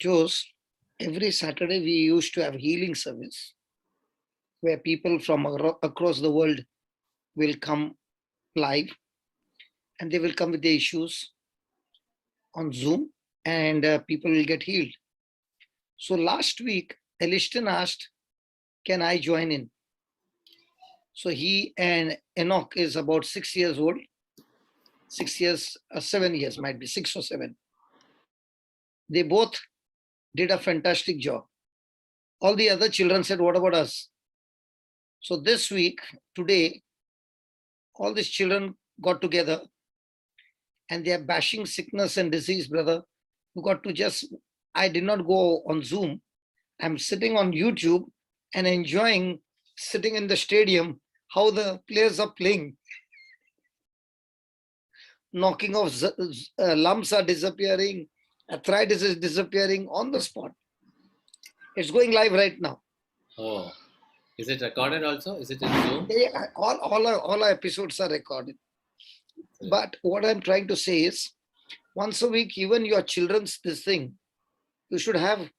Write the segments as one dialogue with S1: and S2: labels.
S1: Jose, every Saturday we used to have healing service where people from across the world will come live and they will come with their issues on Zoom and people will get healed. So last week, Elishton asked, can I join in? So he and Enoch is about 6 years old. 6 years, 7 years, might be 6 or 7. They both did a fantastic job. All the other children said, what about us? So this week, today, all these children got together and they are bashing sickness and disease, brother. You got to just, I did not go on Zoom. I'm sitting on YouTube and enjoying sitting in the stadium, how the players are playing. Knocking off lumps are disappearing, arthritis is disappearing on the spot. It's going live right now.
S2: Oh, is it recorded also? Is it in Zoom?
S1: Yeah, all our episodes are recorded. But what I'm trying to say is, once a week, even your children's this thing, you should have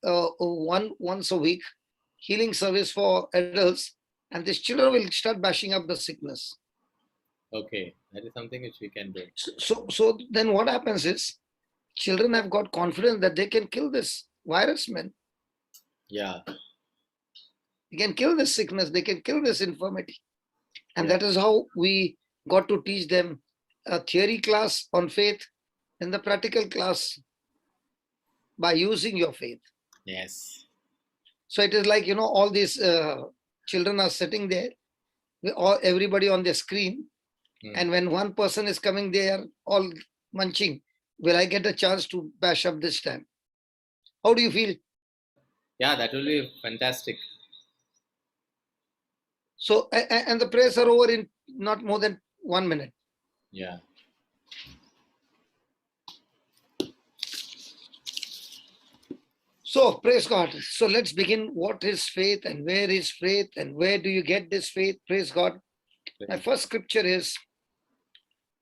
S1: once a week healing service for adults, and these children will start bashing up the sickness.
S2: Okay, that is something which we can do.
S1: So then what happens is, children have got confidence that they can kill this virus, man.
S2: Yeah.
S1: They can kill this sickness, they can kill this infirmity. And
S2: Yeah.
S1: that is how we got to teach them a theory class on faith and the practical class by using your faith.
S2: Yes.
S1: So it is like, all these children are sitting there, everybody on their screen. And when one person is coming, they are all munching. Will I get a chance to bash up this time? How do you feel?
S2: Yeah, that will be fantastic.
S1: So, and the prayers are over in not more than 1 minute.
S2: Yeah.
S1: So, praise God. So, let's begin. What is faith and where is faith and where do you get this faith? Praise God. My first scripture is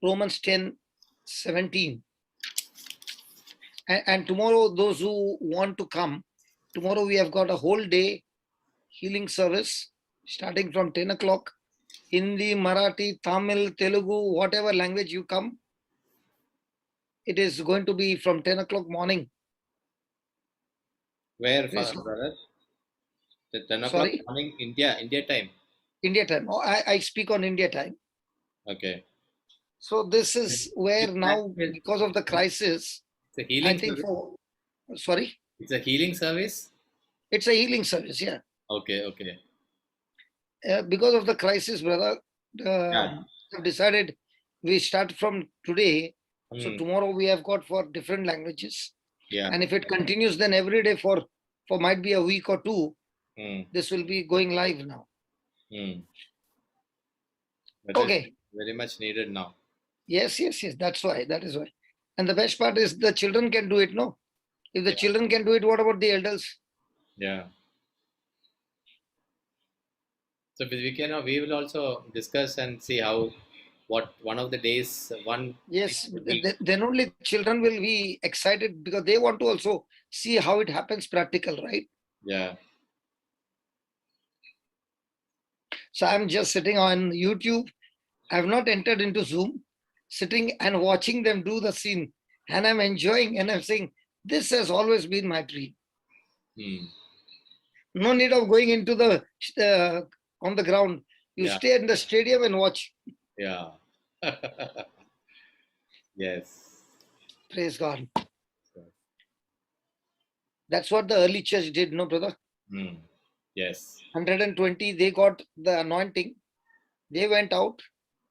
S1: Romans 10:17. And tomorrow, those who want to come, tomorrow we have got a whole day healing service starting from 10 o'clock. Hindi, Marathi, Tamil, Telugu, whatever language you come, it is going to be from 10 o'clock morning.
S2: Where, brother? The 10 o'clock morning, India time.
S1: India time. Oh, I speak on India time.
S2: Okay.
S1: So this is where now, because of the crisis,
S2: it's a healing
S1: I think
S2: service.
S1: Sorry?
S2: It's a healing service?
S1: It's a healing service, yeah.
S2: Okay, okay.
S1: Because of the crisis, brother, I've decided we start from today. So tomorrow we have got for different languages.
S2: Yeah.
S1: And if it continues, then every day for might be a week or two, this will be going live now. Okay.
S2: Very much needed now.
S1: Yes. That's why. That is why. And the best part is the children can do it, no? If the children can do it, what about the elders?
S2: Yeah. So we will also discuss and see what one of the days,
S1: Yes, then only children will be excited because they want to also see how it happens practical, right?
S2: Yeah.
S1: So I'm just sitting on YouTube. I've not entered into Zoom, sitting and watching them do the scene. And I'm enjoying and I'm saying, this has always been my dream. No need of going into the on the ground. You stay in the stadium and watch.
S2: Yeah. Yes.
S1: Praise God. That's what the early church did, no, brother?
S2: Yes.
S1: 120, they got the anointing. They went out,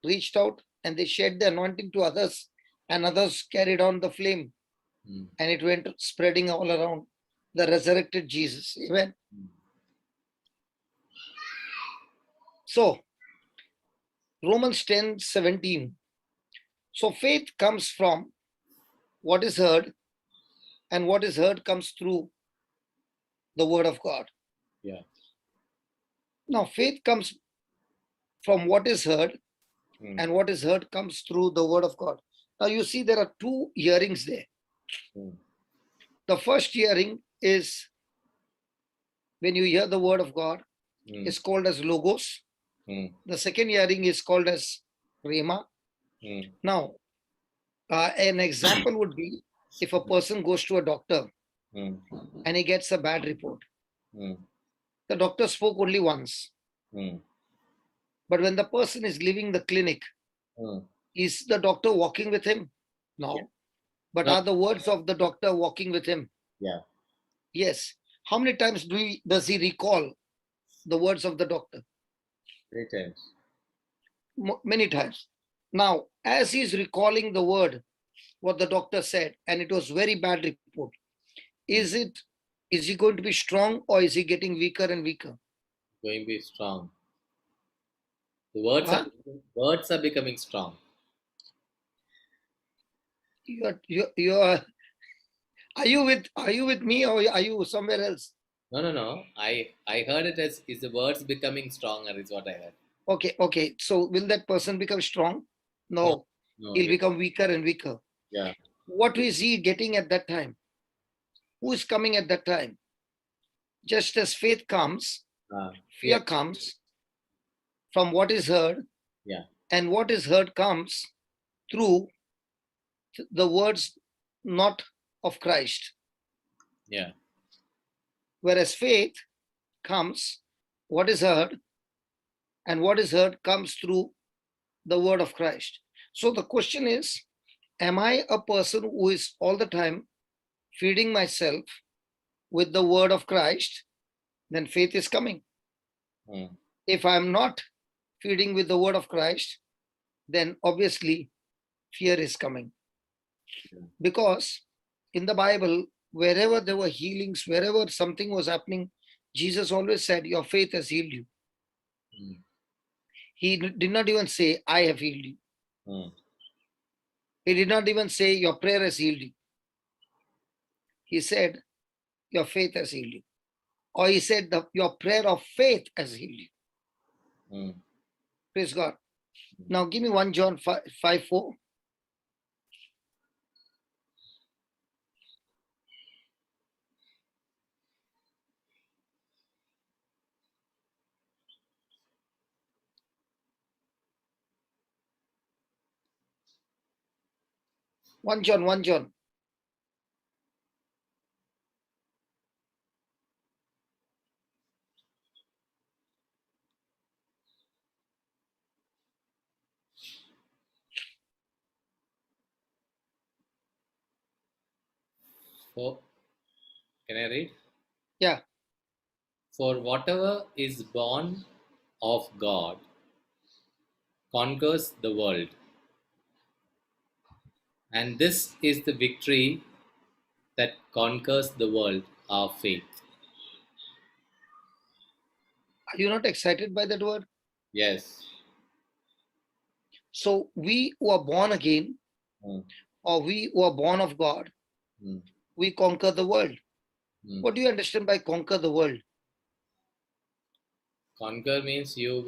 S1: reached out, and they shared the anointing to others, and others carried on the flame. And it went spreading all around the resurrected Jesus. Amen. So, Romans 10:17. So, faith comes from what is heard, and what is heard comes through the word of God.
S2: Yeah.
S1: Now, faith comes from what is heard, and what is heard comes through the word of God. Now, you see, there are two hearings there. The first hearing is when you hear the word of God, is called as logos. The second hearing is called as rhema. Now, an example would be if a person goes to a doctor and he gets a bad report. The doctor spoke only once. But when the person is leaving the clinic, is the doctor walking with him? No.
S2: Yeah.
S1: But
S2: No.
S1: are the words of the doctor walking with him?
S2: Yeah.
S1: Yes. How many times does he recall the words of the doctor?
S2: 3 times.
S1: Many times. Now, as he's recalling the word, what the doctor said, and it was very bad report, is he going to be strong or is he getting weaker and weaker?
S2: Going to be strong. The
S1: Huh?
S2: words are becoming strong.
S1: You're are you with me or are you somewhere else?
S2: No. I heard it as is the words becoming stronger is what I heard.
S1: Okay. So will that person become strong?
S2: No,
S1: No.
S2: no.
S1: He'll become weaker and weaker.
S2: Yeah.
S1: What is he getting at that time? Who is coming at that time? Just as faith comes, fear
S2: Yeah.
S1: comes from what is heard,
S2: Yeah.
S1: and what is heard comes through the words not of Christ.
S2: Yeah.
S1: Whereas faith comes, what is heard, and what is heard comes through the word of Christ. So the question is, am I a person who is all the time feeding myself with the word of Christ? Then faith is coming. If I'm not feeding with the word of Christ, then obviously fear is coming. Because in the Bible, wherever there were healings, wherever something was happening, Jesus always said, your faith has healed you. He did not even say, I have healed you. He did not even say, your prayer has healed you. He said, your faith has healed you. Or he said, your prayer of faith has healed you. Praise God. Now give me 1 John 5:4. One John.
S2: Can I read?
S1: Yeah.
S2: For whatever is born of God conquers the world. And this is the victory that conquers the world, our faith.
S1: Are you not excited by that word?
S2: Yes.
S1: So we who are born again, or we who are born of God, we conquer the world. What do you understand by conquer the world?
S2: Conquer means you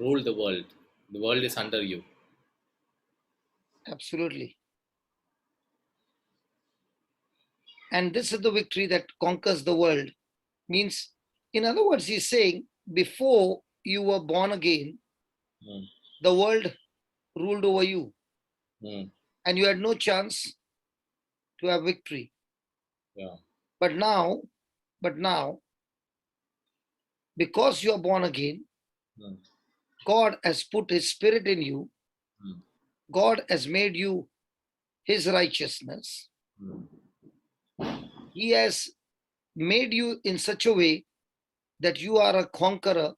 S2: rule the world. The world is under you.
S1: Absolutely. And this is the victory that conquers the world. Means, in other words, he's saying, before you were born again, the world ruled over you. And you had no chance to have victory.
S2: Yeah.
S1: But now, because you are born again, God has put his spirit in you. God has made you his righteousness. He has made you in such a way that you are a conqueror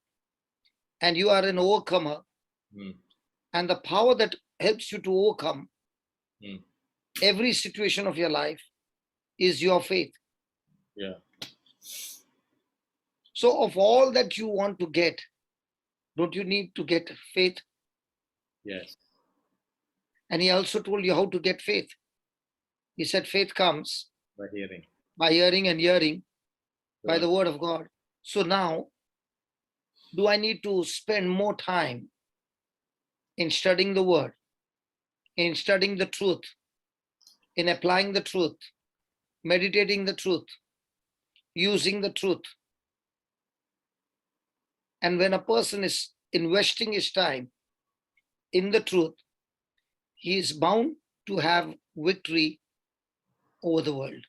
S1: and you are an overcomer. And the power that helps you to overcome every situation of your life is your faith.
S2: Yeah.
S1: So of all that you want to get, don't you need to get faith?
S2: Yes.
S1: And he also told you how to get faith. He said faith comes
S2: By hearing.
S1: by hearing and hearing by the word of God. So now, do I need to spend more time in studying the word, in studying the truth, in applying the truth? meditating the truth, using the truth. And when a person is investing his time in the truth, he is bound to have victory over the world.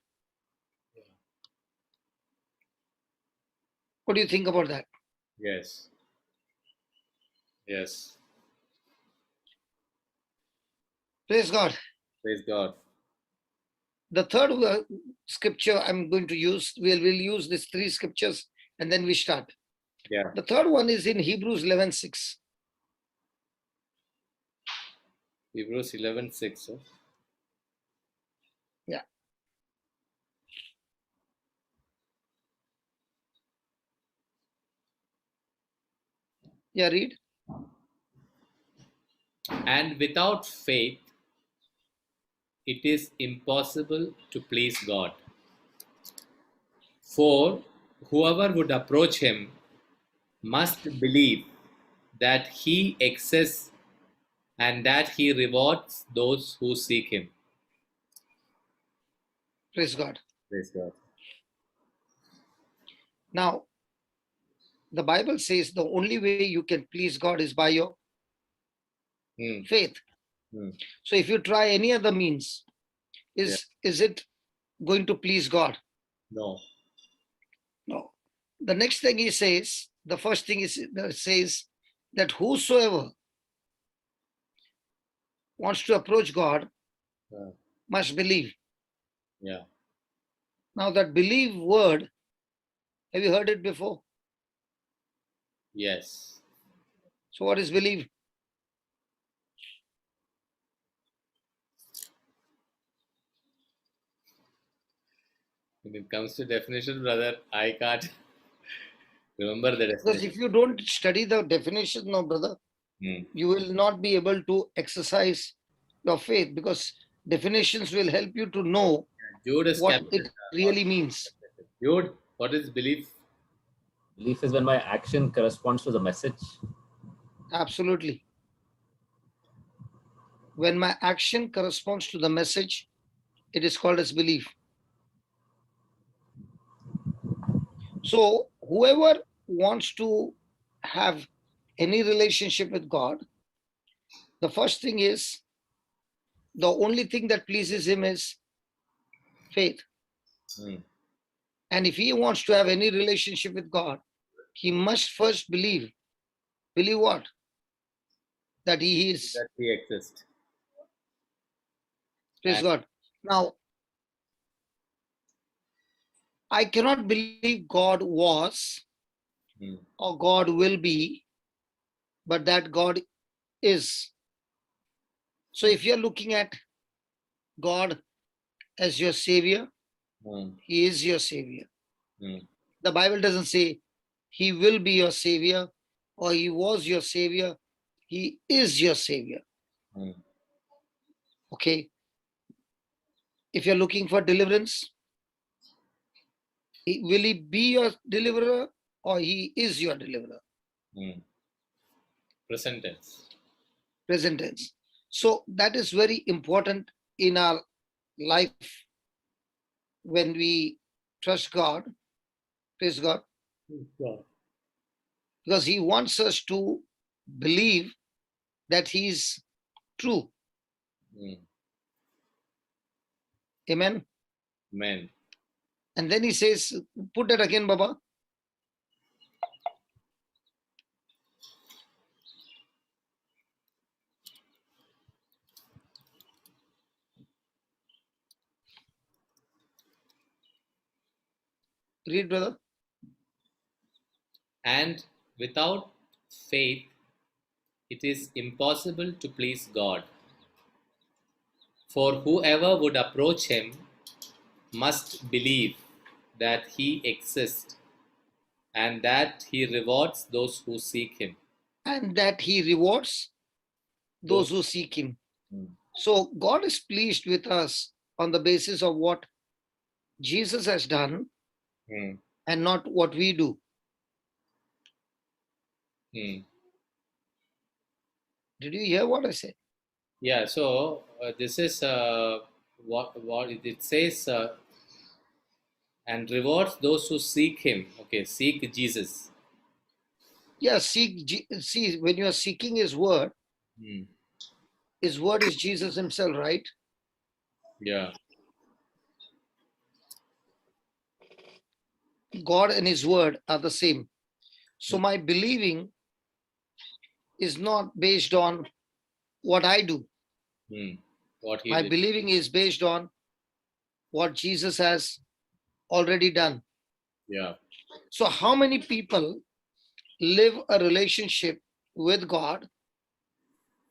S1: What do you think about that?
S2: Yes. Yes.
S1: Praise God.
S2: Praise God.
S1: The third scripture I'm going to use, we'll use these three scriptures and then we start.
S2: Yeah.
S1: The third one is in Hebrews 11:6.
S2: Hebrews 11:6.
S1: Yeah. Yeah, read.
S2: And without faith, it is impossible to please God. For whoever would approach him must believe that he exists and that he rewards those who seek him.
S1: Praise God.
S2: Praise God.
S1: Now, the Bible says the only way you can please God is by your faith. So if you try any other means, is it going to please God?
S2: No.
S1: No. The next thing he says, the first thing is says that whosoever wants to approach God must believe.
S2: Yeah.
S1: Now that believe word, have you heard it before?
S2: Yes.
S1: So what is believe?
S2: When it comes to definition, brother, I can't remember the
S1: Because
S2: definition.
S1: if you don't study the definition, no, brother, you will not be able to exercise your faith, because definitions will help you to know
S2: Jude is
S1: what
S2: captured.
S1: it really means.
S2: Jude, what is belief?
S3: Belief is when my action corresponds to the message.
S1: Absolutely. When my action corresponds to the message, it is called as belief. So whoever wants to have any relationship with God, the first thing is, the only thing that pleases him is faith. And if he wants to have any relationship with God, he must first believe. Believe what? That he is.
S2: That he exists.
S1: Praise God. Now, I cannot believe God was or God will be, but that God is. So if you're looking at God as your savior, he is your savior. The Bible doesn't say he will be your savior or he was your savior. He is your savior. Okay. If you're looking for deliverance, will he be your deliverer or he is your deliverer?
S2: Present tense.
S1: Present tense. So that is very important in our life when we trust God. Praise God. Because he wants us to believe that he is true. Amen.
S2: Amen.
S1: And then he says, put that again, Baba. Read, brother.
S2: And without faith, it is impossible to please God. For whoever would approach him must believe that he exists and that he rewards those who seek him.
S1: And that he rewards those who seek him. So God is pleased with us on the basis of what Jesus has done and not what we do. Did you hear what I said?
S2: Yeah, so this is what it says. and rewards those who seek him. Okay, seek Jesus.
S1: Yeah, see, when you are seeking his word is Jesus himself, right?
S2: Yeah.
S1: God and his word are the same. So my believing is not based on what I do.
S2: What he
S1: My
S2: did.
S1: believing is based on what Jesus has already done.
S2: Yeah.
S1: So how many people live a relationship with God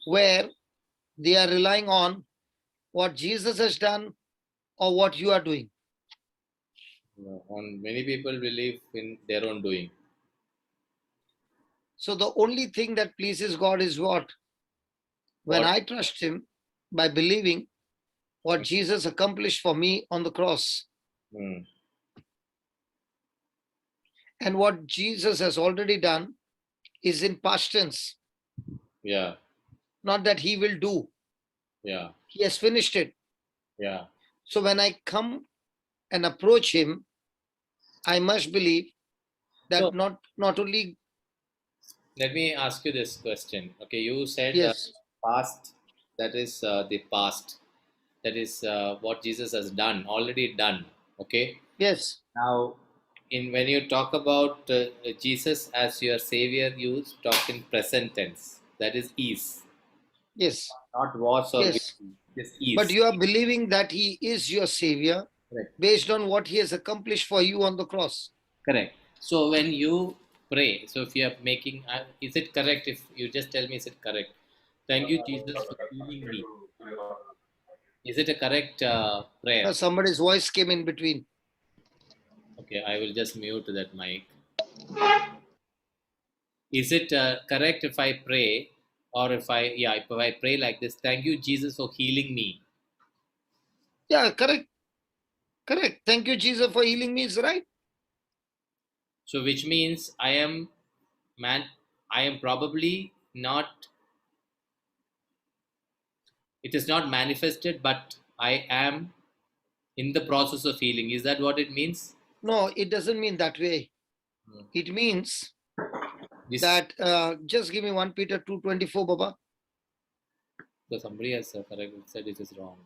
S1: where they are relying on what Jesus has done or what you are doing?
S2: On many people believe in their own doing.
S1: So the only thing that pleases God is what? When
S2: What?
S1: I trust him by believing what Jesus accomplished for me on the cross. And what Jesus has already done is in past tense.
S2: Yeah.
S1: Not that he will do.
S2: Yeah.
S1: He has finished it.
S2: Yeah.
S1: So when I come and approach him, I must believe that
S2: So
S1: not only,
S2: let me ask you this question. Okay, you said
S1: yes,
S2: past. That is the past. That is what Jesus has done, already done. Okay.
S1: yes,
S2: Now, in when you talk about Jesus as your savior, you talk in present tense. That is,
S1: yes,
S2: not was or will
S1: yes.
S2: be. This
S1: But
S2: is.
S1: you are believing that he is your savior
S2: Correct.
S1: based on what he has accomplished for you on the cross.
S2: Correct. So when you pray, so if you are making, is it correct? If you just tell me, is it correct? Thank you, Jesus, for healing me. Is it a correct prayer?
S1: Somebody's voice came in between.
S2: Okay, I will just mute that mic. Is it correct if I pray, or if I pray like this? Thank you, Jesus, for healing me.
S1: Yeah, correct, correct. Thank you, Jesus, for healing me, is right.
S2: So, which means man. I am probably not. It is not manifested, but I am in the process of healing. Is that what it means?
S1: No, it doesn't mean that way. It means
S2: This
S1: that just give me 1 Peter 2:24, Baba.
S2: so somebody has correct said it is wrong.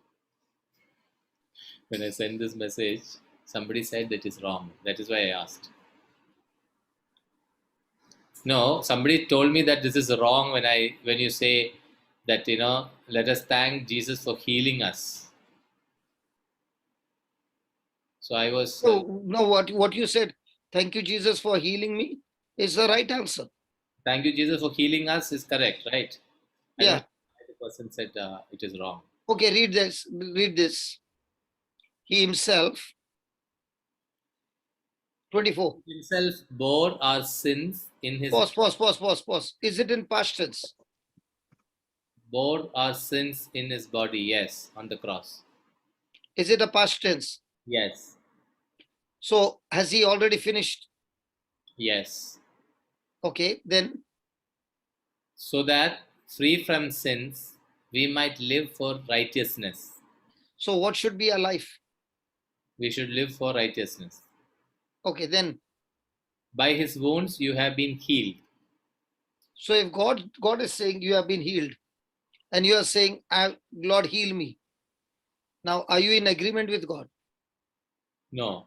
S2: When I sent this message, somebody said that is wrong. That is why I asked. No, somebody told me that this is wrong when you say that let us thank Jesus for healing us. So I was
S1: So, no, what you said, thank you, Jesus, for healing me, is the right answer.
S2: thank you Jesus for healing us is correct, right? I don't
S1: Yeah.
S2: know why the person said it is wrong.
S1: Okay, read this. Read this. He himself, 24.
S2: Himself bore our sins in his
S1: Pause. Is it in past tense?
S2: bore our sins in his body. Yes, on the cross.
S1: Is it a past tense?
S2: Yes,
S1: So, has he already finished?
S2: yes.
S1: Okay, then,
S2: So that free from sins we might live for righteousness.
S1: so what should be our life?
S2: We should live for righteousness.
S1: Okay, then,
S2: By his wounds you have been healed.
S1: so if God is saying you have been healed, and you are saying, Lord, heal me. Now, are you in agreement with God?
S2: No,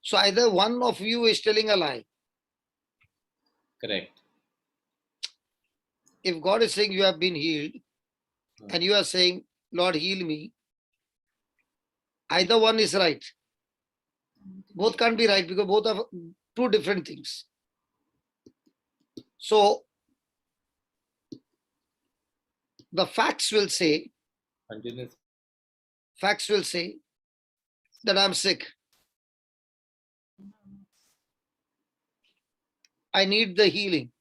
S1: So either one of you is telling a lie.
S2: correct.
S1: If God is saying you have been healed, and you are saying, Lord, heal me, either one is right. Both can't be right because both are two different things. So the
S2: Continuous.
S1: facts will say that I'm sick. I need the healing.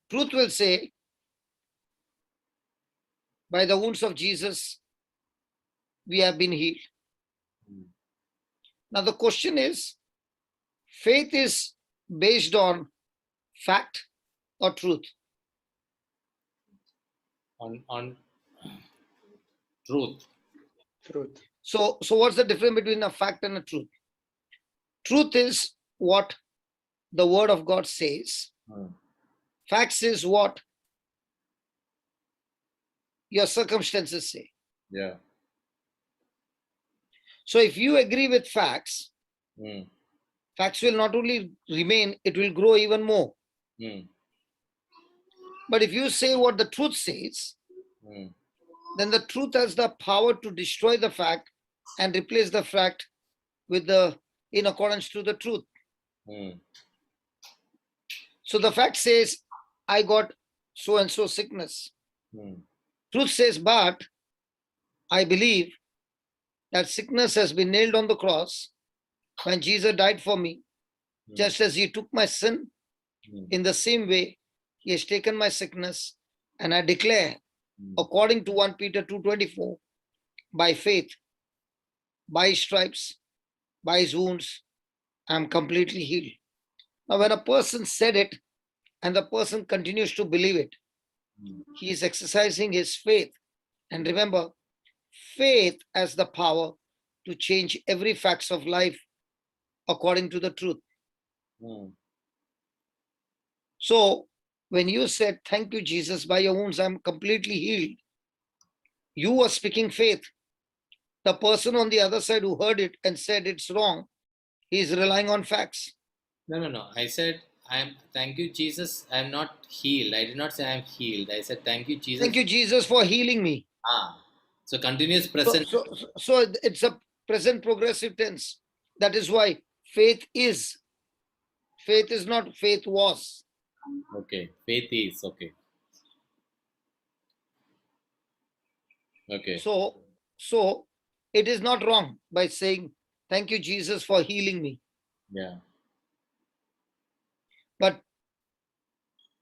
S1: Truth will say, by the wounds of Jesus, we have been healed. Now the question is, faith is based on fact or truth?
S2: On truth.
S1: Truth. So what's the difference between a fact and a truth? Truth is what the word of God says. Facts is what your circumstances say.
S2: Yeah.
S1: So if you agree with facts, facts will not only remain, it will grow even more. But if you say what the truth says, then the truth has the power to destroy the fact and replace the fact with the in accordance to the truth. So the fact says, I got so and so sickness. Truth says, but I believe that sickness has been nailed on the cross when Jesus died for me. Just as he took my sin, in the same way, he has taken my sickness. And I declare, according to 1 Peter 2:24, by faith, by his stripes, by his wounds, I am completely healed. Now, when a person said it and the person continues to believe it, he is exercising his faith. And remember, faith has the power to change every facts of life according to the truth. So when you said, thank you, Jesus, by your wounds, I'm completely healed, you were speaking faith. The person on the other side who heard it and said it's wrong, he is relying on facts.
S2: No. I said, thank you, Jesus. I am not healed. I did not say I am healed. I said, thank you, Jesus.
S1: Thank you, Jesus, for healing me.
S2: So continuous present.
S1: So it's a present progressive tense. That is why faith is. Faith is not, faith was.
S2: Okay. Faith is. Okay. Okay.
S1: So it is not wrong by saying, thank you, Jesus, for healing me.
S2: Yeah.
S1: But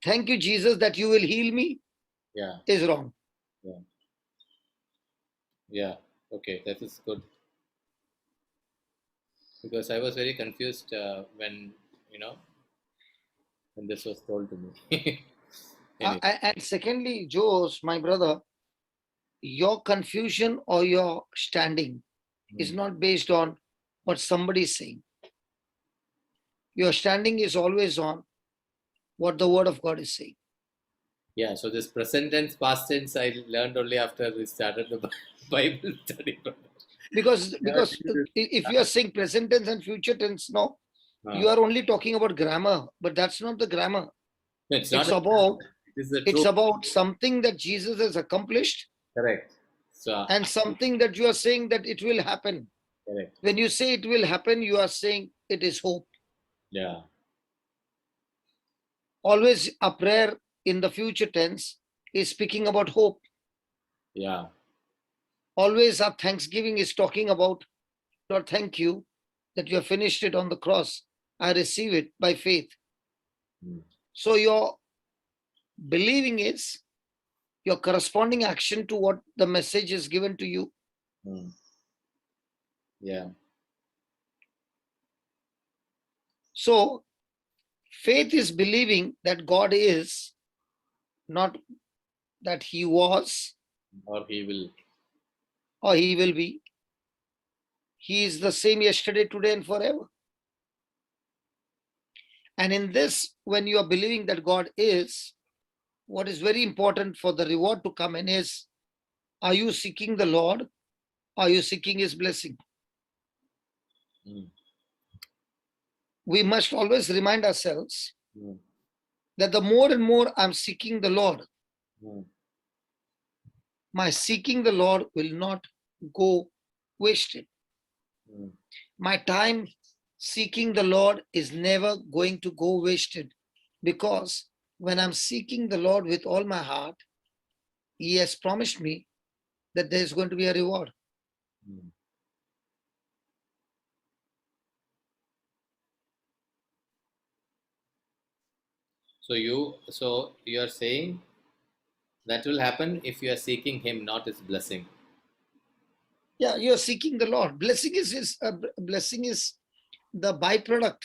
S1: thank you, Jesus, that you will heal me.
S2: Yeah.
S1: Is wrong.
S2: Yeah. Yeah. Okay. That is good. Because I was very confused when this was told to me. Anyway.
S1: And secondly, Jose, my brother, your confusion or your standing is not based on what somebody is saying. Your standing is always on what the word of God is saying.
S2: Yeah, so this present tense, past tense, I learned only after we started the Bible study.
S1: Because if you are saying present tense and future tense, no, you are only talking about grammar, but that's not the grammar.
S2: No,
S1: it's about something that Jesus has accomplished.
S2: Correct. So,
S1: and something that you are saying that it will happen.
S2: Correct.
S1: When you say it will happen, you are saying it is hope.
S2: Yeah.
S1: Always a prayer in the future tense is speaking about hope.
S2: Yeah.
S1: Always our thanksgiving is talking about, Lord, thank you that you have finished it on the cross. I receive it by faith. So your believing is your corresponding action to what the message is given to you.
S2: Yeah.
S1: So faith is believing that God is, not that he was
S2: or he will
S1: be. He is the same yesterday, today, and forever. And in this, when you are believing that God is, what is very important for the reward to come in is, are you seeking the Lord? Are you seeking his blessing? We must always remind ourselves that the more and more I'm seeking the Lord, my seeking the Lord will not go wasted. My time seeking the Lord is never going to go wasted, because when I'm seeking the Lord with all my heart, he has promised me that there's going to be a reward.
S2: So you are saying that will happen if you are seeking him, not his blessing.
S1: Yeah, you're seeking the Lord. Blessing is the byproduct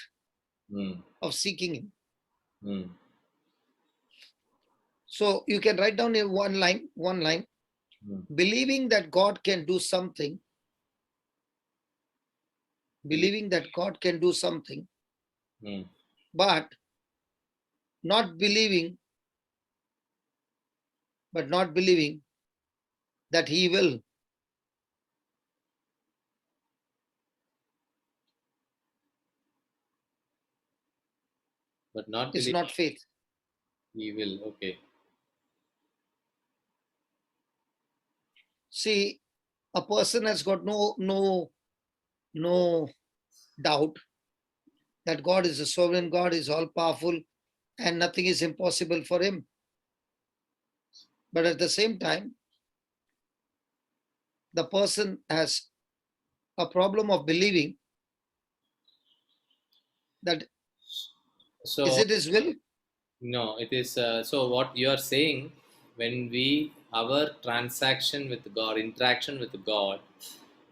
S1: of seeking him. So you can write down in one line, believing that God can do something believing that God can do something,
S2: Mm.
S1: but not believing that he will.
S2: But not
S1: It's
S2: believe
S1: not faith.
S2: he will. Okay.
S1: See, a person has got no doubt that God is a sovereign God, is all powerful, and nothing is impossible for him. But at the same time, the person has a problem of believing that
S2: So
S1: is it his will?
S2: no, it is. So what you are saying, when we our transaction with God, interaction with God,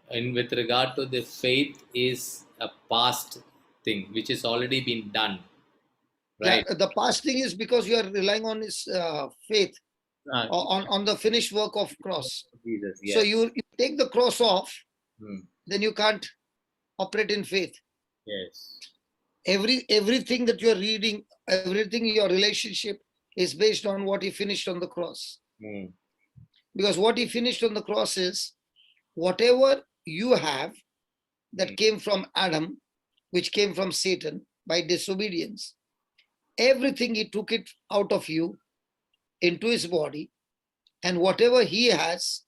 S2: and with regard to the faith, is a past thing which is already been done,
S1: Yeah,
S2: right?
S1: the past thing is because you are relying on his faith,
S2: Ah,
S1: on the finished work of cross.
S2: Jesus,
S1: So
S2: yes.
S1: you take the cross off,
S2: Hmm.
S1: then you can't operate in faith.
S2: Yes.
S1: Everything that you're reading, everything your relationship is based on what he finished on the cross.
S2: Hmm.
S1: Because what he finished on the cross is whatever you have that came from Adam, which came from Satan by disobedience, everything he took it out of you into his body, and whatever he has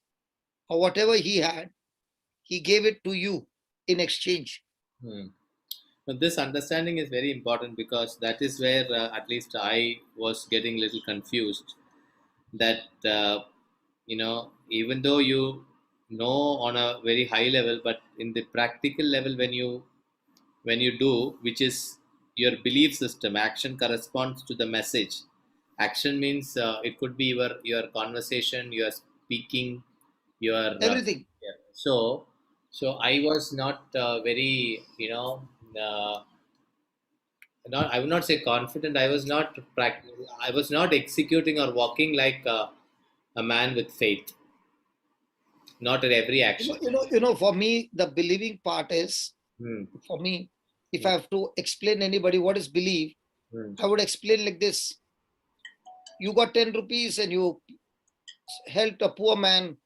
S1: or whatever he had, he gave it to you in exchange.
S2: Hmm. But this understanding is very important, because that is where at least I was getting a little confused. That even though you know on a very high level, but in the practical level, when you do, which is your belief system, action corresponds to the message. Action means it could be your conversation, your speaking, your
S1: Everything.
S2: yeah. So I was not very not, I would not say confident. I was not I was not executing or walking like a man with faith. Not at every action.
S1: For me, the believing part is,
S2: Hmm.
S1: for me, if I have to explain anybody what is believe,
S2: Hmm.
S1: I would explain like this. You got 10 rupees and you helped a poor man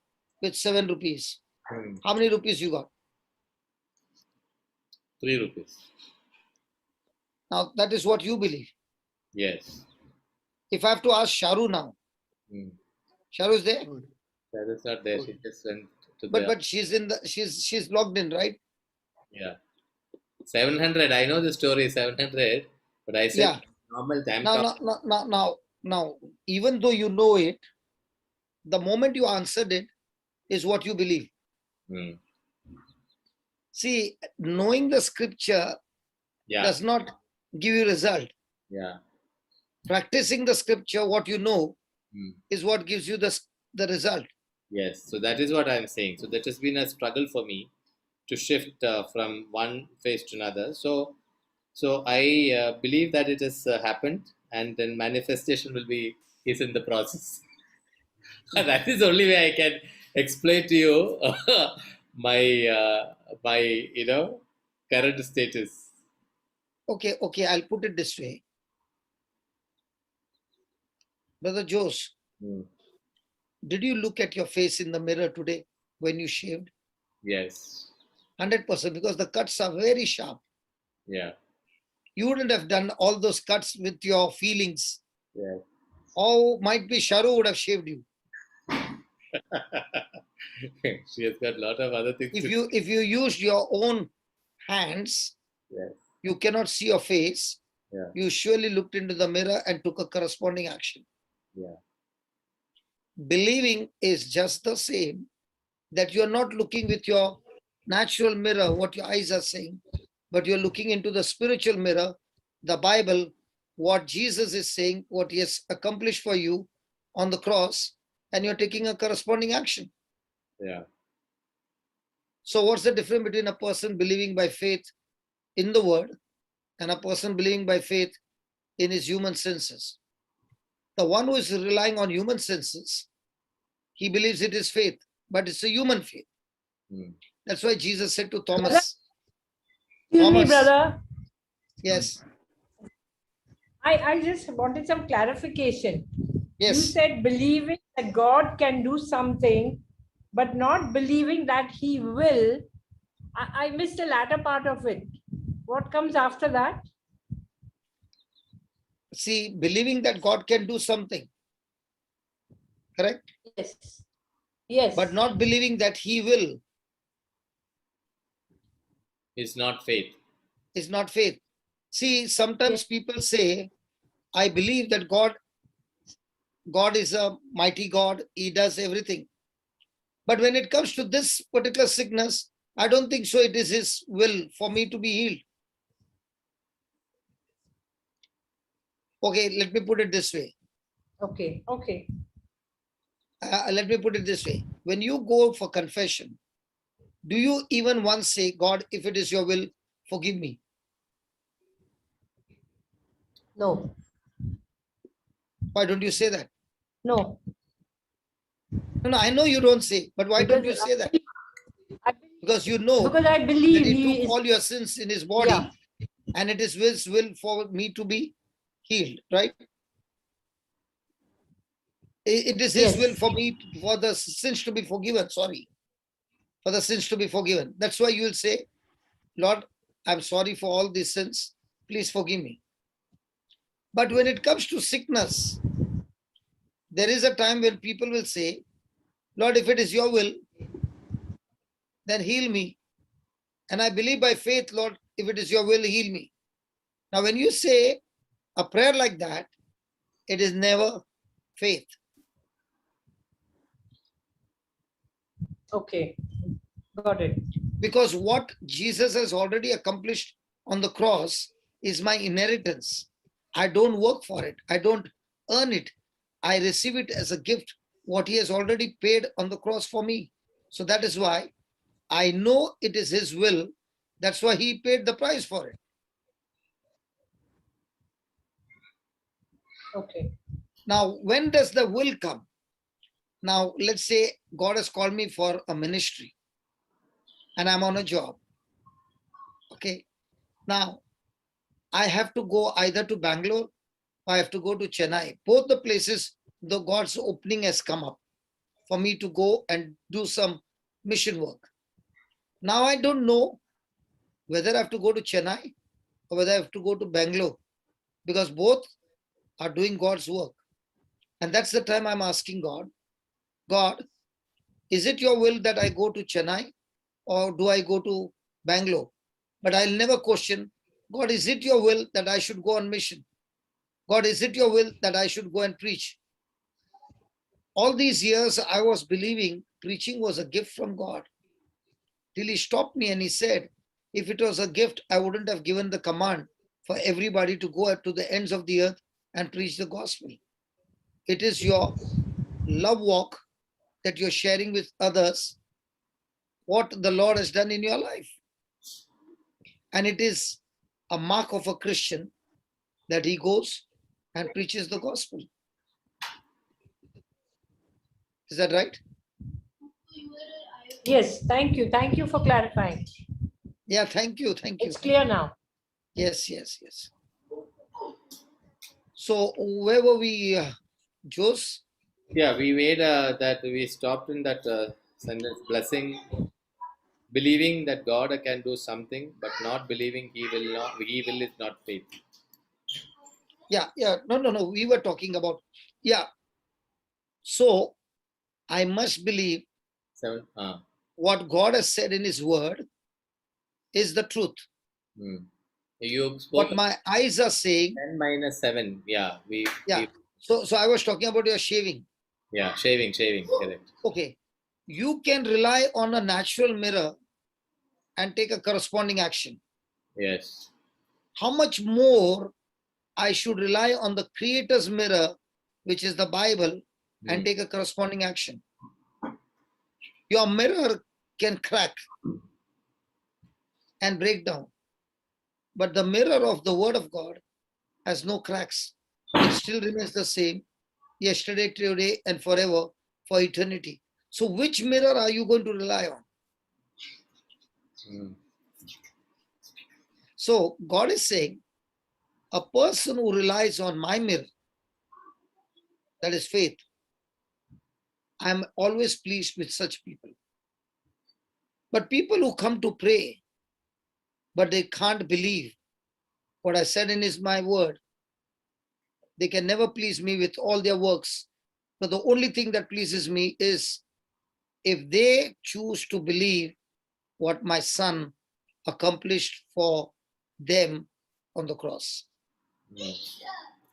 S1: with 7 rupees.
S2: Hmm.
S1: How many rupees you got?
S2: 3 rupees.
S1: Now, that is what you believe.
S2: Yes.
S1: If I have to ask Sharu now,
S2: Hmm.
S1: Sharu is there,
S2: That is not there. She just went to
S1: but
S2: the
S1: she's logged in, right?
S2: yeah. 700. I know the story 700, but I said
S1: Yeah.
S2: normal time
S1: Now,
S2: talk.
S1: now, now, now, now, now, even though you know it, the moment you answered it is what you believe.
S2: Hmm.
S1: See, knowing the scripture
S2: Yeah.
S1: does not give you result.
S2: Yeah.
S1: Practicing the scripture, what you know,
S2: Hmm.
S1: is what gives you the result.
S2: Yes. So that is what I'm saying. So that has been a struggle for me to shift from one phase to another. So I believe that it has happened, and then manifestation will be is in the process. That is the only way I can explain to you my current status.
S1: Okay, I'll put it this way. Brother Jose,
S2: Hmm.
S1: did you look at your face in the mirror today when you shaved?
S2: Yes.
S1: 100%, because the cuts are very sharp.
S2: Yeah.
S1: You wouldn't have done all those cuts with your feelings.
S2: Yeah.
S1: Or might be Sharu would have shaved you.
S2: She has got a lot of other things
S1: If
S2: to.
S1: you used your own hands,
S2: Yes.
S1: you cannot see your face.
S2: Yeah.
S1: You surely looked into the mirror and took a corresponding action.
S2: Yeah.
S1: Believing is just the same, that you're not looking with your natural mirror, what your eyes are saying, but you're looking into the spiritual mirror, the Bible, what Jesus is saying, what he has accomplished for you on the cross, and you're taking a corresponding action.
S2: Yeah.
S1: So, what's the difference between a person believing by faith in the word and a person believing by faith in his human senses? The one who is relying on human senses, he believes it is faith, but it's a human faith.
S2: Hmm.
S1: That's why Jesus said to Thomas,
S4: Excuse me,
S1: Thomas.
S4: brother.
S1: Yes.
S4: I just wanted some clarification.
S1: Yes.
S4: You said believing that God can do something, but not believing that He will. I missed the latter part of it. What comes after that?
S1: See, believing that God can do something, correct?
S4: Yes. Yes.
S1: But not believing that He will
S2: Is not faith.
S1: is not faith. See, sometimes
S4: Yes.
S1: people say, I believe that God is a mighty God. He does everything. But when it comes to this particular sickness, I don't think so. It is His will for me to be healed. Okay, let me put it this way.
S4: Okay. Okay.
S1: Let me put it this way. When you go for confession, do you even once say, God, if it is your will, forgive me?
S4: No.
S1: Why don't you say that?
S4: No.
S1: No, I know you don't say, but why don't you say that? Because you know
S4: Because I
S1: that
S4: believe
S1: He
S4: He
S1: took
S4: is.
S1: all your sins in His body,
S4: Yeah.
S1: and it is His will for me to be healed, right? It is His will
S4: Yes.
S1: for me, for the sins to be forgiven. Sorry, for the sins to be forgiven. That's why you will say, Lord, I'm sorry for all these sins. Please forgive me. But when it comes to sickness, there is a time when people will say, Lord, if it is your will, then heal me. And I believe by faith, Lord, if it is your will, heal me. Now, when you say a prayer like that, it is never faith.
S4: Okay. Got it.
S1: Because what Jesus has already accomplished on the cross is my inheritance. I don't work for it. I don't earn it. I receive it as a gift, what He has already paid on the cross for me. So that is why I know it is His will. That's why He paid the price for it.
S4: Okay.
S1: Now, when does the will come? Now, let's say God has called me for a ministry and I'm on a job. Okay. Now, I have to go either to Bangalore or I have to go to Chennai. Both the places, the God's opening has come up for me to go and do some mission work. Now, I don't know whether I have to go to Chennai or whether I have to go to Bangalore, because both are doing God's work. And that's the time I'm asking God, God, is it your will that I go to Chennai or do I go to Bangalore? But I'll never question, God, is it your will that I should go on mission? God, is it your will that I should go and preach? All these years, I was believing preaching was a gift from God. Till He stopped me and He said, if it was a gift, I wouldn't have given the command for everybody to go to the ends of the earth and preach the gospel. It is your love walk that you're sharing with others what the Lord has done in your life. And it is a mark of a Christian that he goes and preaches the gospel. Is that right?
S4: Yes. Thank you. Thank you for clarifying.
S1: Yeah, thank you. Thank you.
S4: It's clear now.
S1: Yes, yes, yes. So where were we, Jose?
S2: Yeah, we made that we stopped in that sentence blessing, believing that God can do something, but not believing He will not. He will is not faith.
S1: Yeah, yeah. No. We were talking about, yeah. So I must believe
S2: Seven.
S1: what God has said in His word is the truth.
S2: You spoke
S1: What my eyes are saying,
S2: 10 minus 7. Yeah,
S1: yeah. So I was talking about your shaving.
S2: yeah, shaving, correct.
S1: Okay. You can rely on a natural mirror and take a corresponding action.
S2: Yes.
S1: How much more I should rely on the Creator's mirror, which is the Bible, and take a corresponding action. Your mirror can crack and break down, but the mirror of the Word of God has no cracks. It still remains the same yesterday, today, and forever, for eternity. So which mirror are you going to rely on? So God is saying, a person who relies on my mirror, that is faith, I'm always pleased with such people. But people who come to pray, but they can't believe what I said in my word, they can never please me with all their works. But the only thing that pleases me is if they choose to believe what my son accomplished for them on the cross.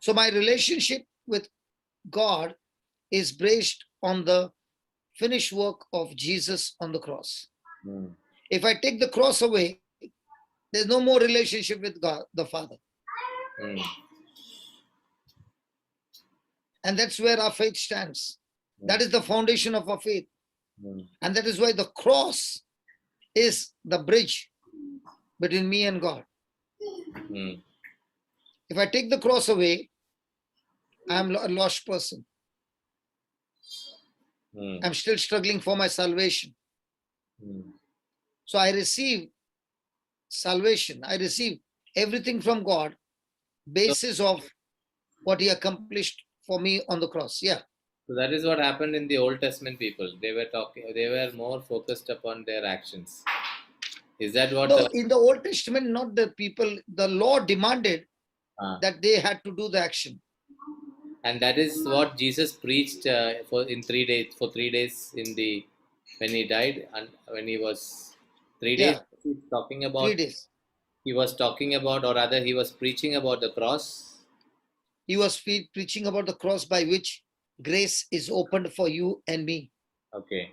S1: So my relationship with God is based on the finished work of Jesus on the cross. If I take the cross away, there's no more relationship with God, the Father. And that's where our faith stands. That is the foundation of our faith. And that is why the cross is the bridge between me and God. If I take the cross away, I'm a lost person. I'm still struggling for my salvation. So I receive salvation. I receive everything from God, basis of what he accomplished for me on the cross. Yeah.
S2: So that is what happened in the Old Testament people. They were more focused upon their actions. Is that what?
S1: No, in the Old Testament, not the people, the law demanded that they had to do the action.
S2: And that is what Jesus preached for 3 days. For 3 days when he died, and when he was 3 days, he was talking about
S1: 3 days.
S2: He was talking about, or rather, he was preaching about the cross.
S1: He was preaching about the cross by which grace is opened for you and me.
S2: Okay.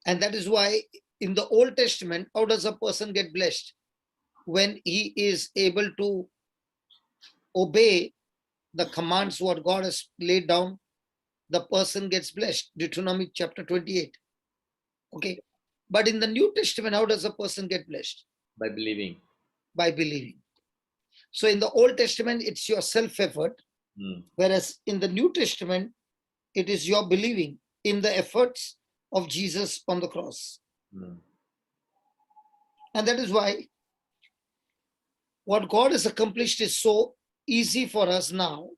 S1: And that is why in the Old Testament, how does a person get blessed? When he is able to obey the commands what God has laid down, the person gets blessed. Deuteronomy chapter 28. Okay. But in the New Testament, how does a person get blessed?
S2: By believing.
S1: By believing. So in the Old Testament, it's your self-effort. Whereas in the New Testament, it is your believing in the efforts of Jesus on the cross. And that is why what God has accomplished is so easy for us now,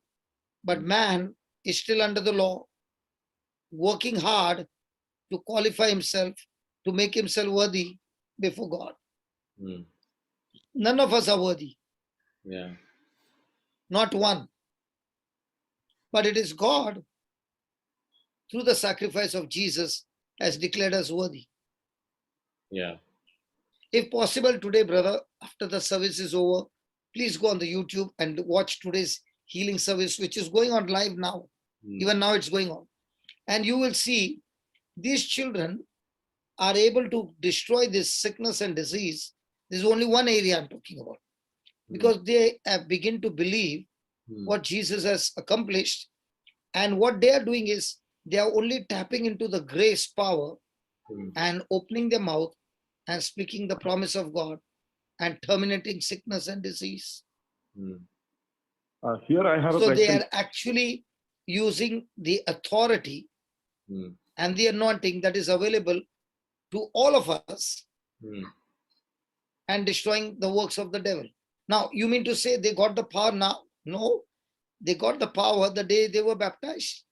S1: but man is still under the law, working hard to qualify himself, to make himself worthy before God. None of us are worthy.
S2: Yeah.
S1: Not one. But it is God, through the sacrifice of Jesus, has declared us worthy.
S2: Yeah.
S1: If possible today, brother, after the service is over, please go on the YouTube and watch today's healing service, which is going on live now. Even now it's going on. And you will see these children are able to destroy this sickness and disease. There's only one area I'm talking about. Because they have begun to believe what Jesus has accomplished. And what they are doing is they are only tapping into the grace power and opening their mouth and speaking the promise of God and terminating sickness and disease.
S5: Here I have a
S1: So
S5: question.
S1: they are actually using the authority and the anointing that is available to all of us and destroying the works of the devil. Now, you mean to say they got the power now? No, they got the power the day they were baptized.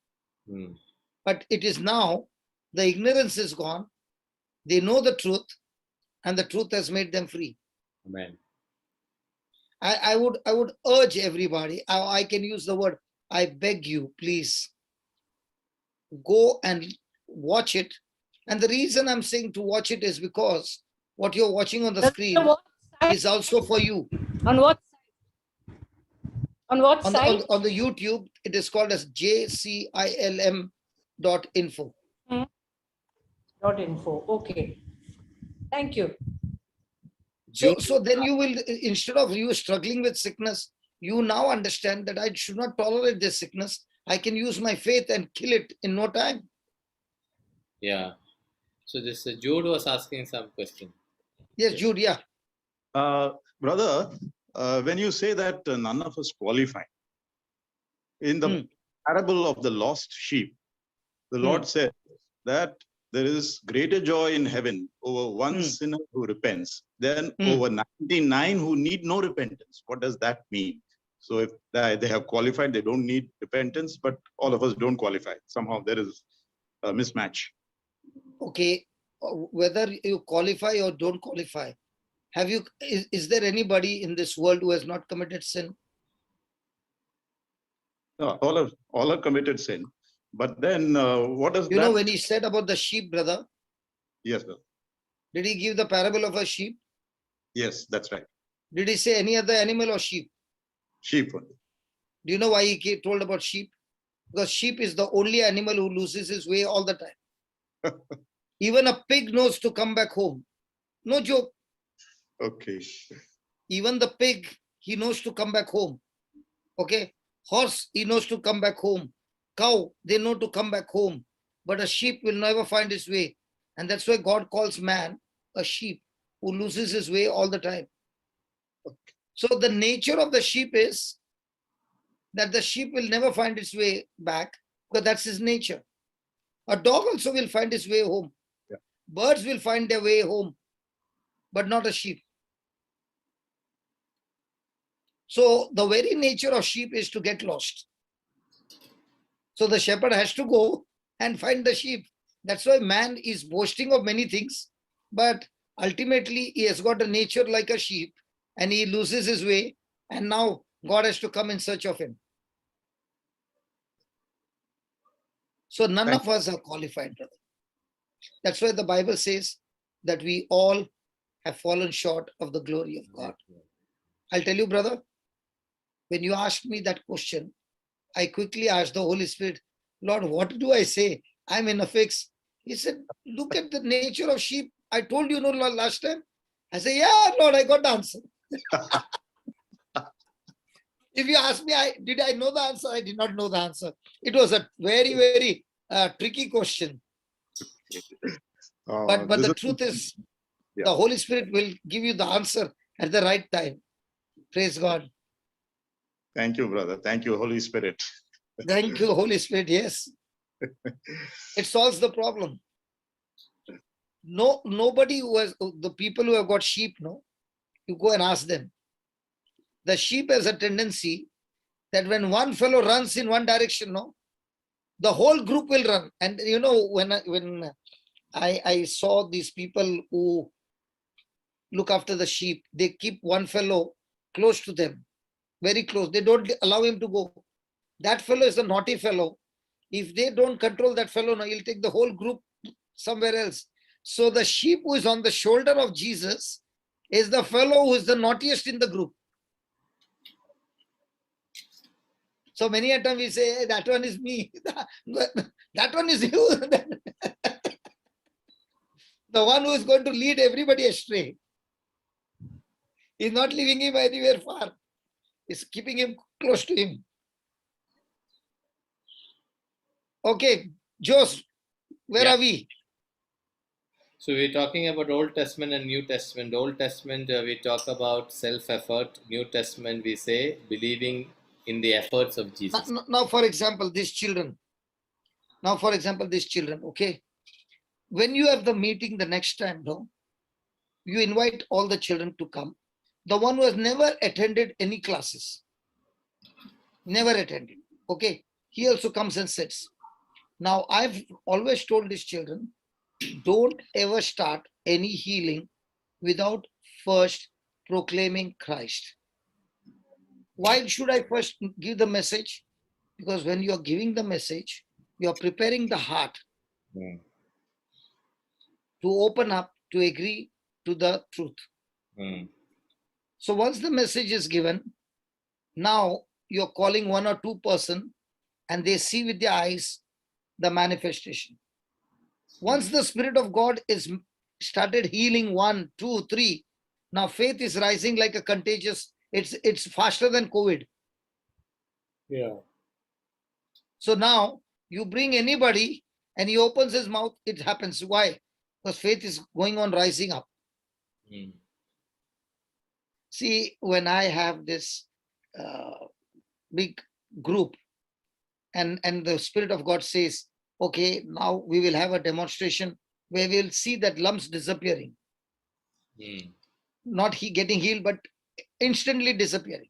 S1: But it is now, the ignorance is gone. They know the truth, and the truth has made them free.
S2: Amen.
S1: I would urge everybody, I can use the word, I beg you, please, go and watch it. And the reason I'm saying to watch it is because what you're watching on the screen is also for you.
S4: On what site? On what site?
S1: On the YouTube, it is called as JCILM.info.
S4: .info. Okay. Thank you.
S1: So then you will, instead of you struggling with sickness, you now understand that I should not tolerate this sickness. I can use my faith and kill it in no time.
S2: Yeah. So this Jude was asking some question.
S1: Yes, Jude, yeah.
S5: Brother, when you say that none of us qualify, in the parable of the lost sheep, the Lord said that there is greater joy in heaven over one sinner who repents than over 99 who need no repentance. What does that mean? So if they have qualified, they don't need repentance, but all of us don't qualify. Somehow there is a mismatch.
S1: Okay, whether you qualify or don't qualify, is there anybody in this world who has not committed sin?
S5: No, all are committed sin. But then what does
S1: You know, when he said about the sheep, brother,
S5: yes, sir.
S1: did he give the parable of a sheep?
S5: Yes, that's right.
S1: Did he say any other animal or sheep?
S5: Sheep only.
S1: Do you know why he told about sheep? Because sheep is the only animal who loses his way all the time. Even a pig knows to come back home. No joke.
S5: Okay.
S1: Even the pig, he knows to come back home. Okay. Horse, he knows to come back home. Cow, they know to come back home. But a sheep will never find his way. And that's why God calls man a sheep who loses his way all the time. So the nature of the sheep is that the sheep will never find its way back, because that's his nature. A dog also will find its way home.
S5: Yeah.
S1: Birds will find their way home, but not a sheep. So the very nature of sheep is to get lost. So the shepherd has to go and find the sheep. That's why man is boasting of many things, but ultimately he has got a nature like a sheep and he loses his way, and now God has to come in search of him. So none of us are qualified, brother. That's why the Bible says that we all have fallen short of the glory of God. I'll tell you, brother, when you asked me that question, I quickly asked the Holy Spirit, Lord, what do I say? I'm in a fix. He said, look at the nature of sheep. I told you, no, last time. I said, yeah, Lord, I got the answer. If you ask me, did I know the answer? I did not know the answer. It was a very, very tricky question. But the truth is, the Holy Spirit will give you the answer at the right time. Praise God.
S5: Thank you, brother. Thank you, Holy Spirit.
S1: Thank you, Holy Spirit. Yes. It solves the problem. Nobody who has, the people who have got sheep, no, you go and ask them. The sheep has a tendency that when one fellow runs in one direction, no, the whole group will run. And you know, when I saw these people who look after the sheep, they keep one fellow close to them, very close. They don't allow him to go. That fellow is a naughty fellow. If they don't control that fellow, no, he'll take the whole group somewhere else. So the sheep who is on the shoulder of Jesus is the fellow who is the naughtiest in the group. So many a time we say, hey, that one is me. That one is you. The one who is going to lead everybody astray. He's not leaving him anywhere far. He's keeping him close to him. Okay, Jose, where are we?
S2: So we're talking about Old Testament and New Testament. Old Testament, we talk about self-effort. New Testament, we say believing in the efforts of Jesus.
S1: Now, for example, these children. Okay. When you have the meeting the next time, no, you invite all the children to come. The one who has never attended any classes, never attended, okay, he also comes and sits. Now, I've always told these children, don't ever start any healing without first proclaiming Christ. Why should I first give the message? Because when you're giving the message, you're preparing the heart to open up, to agree to the truth. So once the message is given, now you're calling one or two person and they see with their eyes the manifestation. Once the Spirit of God is started healing 1, 2, 3, now faith is rising like a contagious, it's faster than COVID.
S2: Yeah.
S1: So now you bring anybody and he opens his mouth, it happens. Why? Because faith is going on rising up. See, when I have this big group and the Spirit of God says, okay, now we will have a demonstration where we'll see that lumps disappearing. Not he getting healed, but instantly disappearing.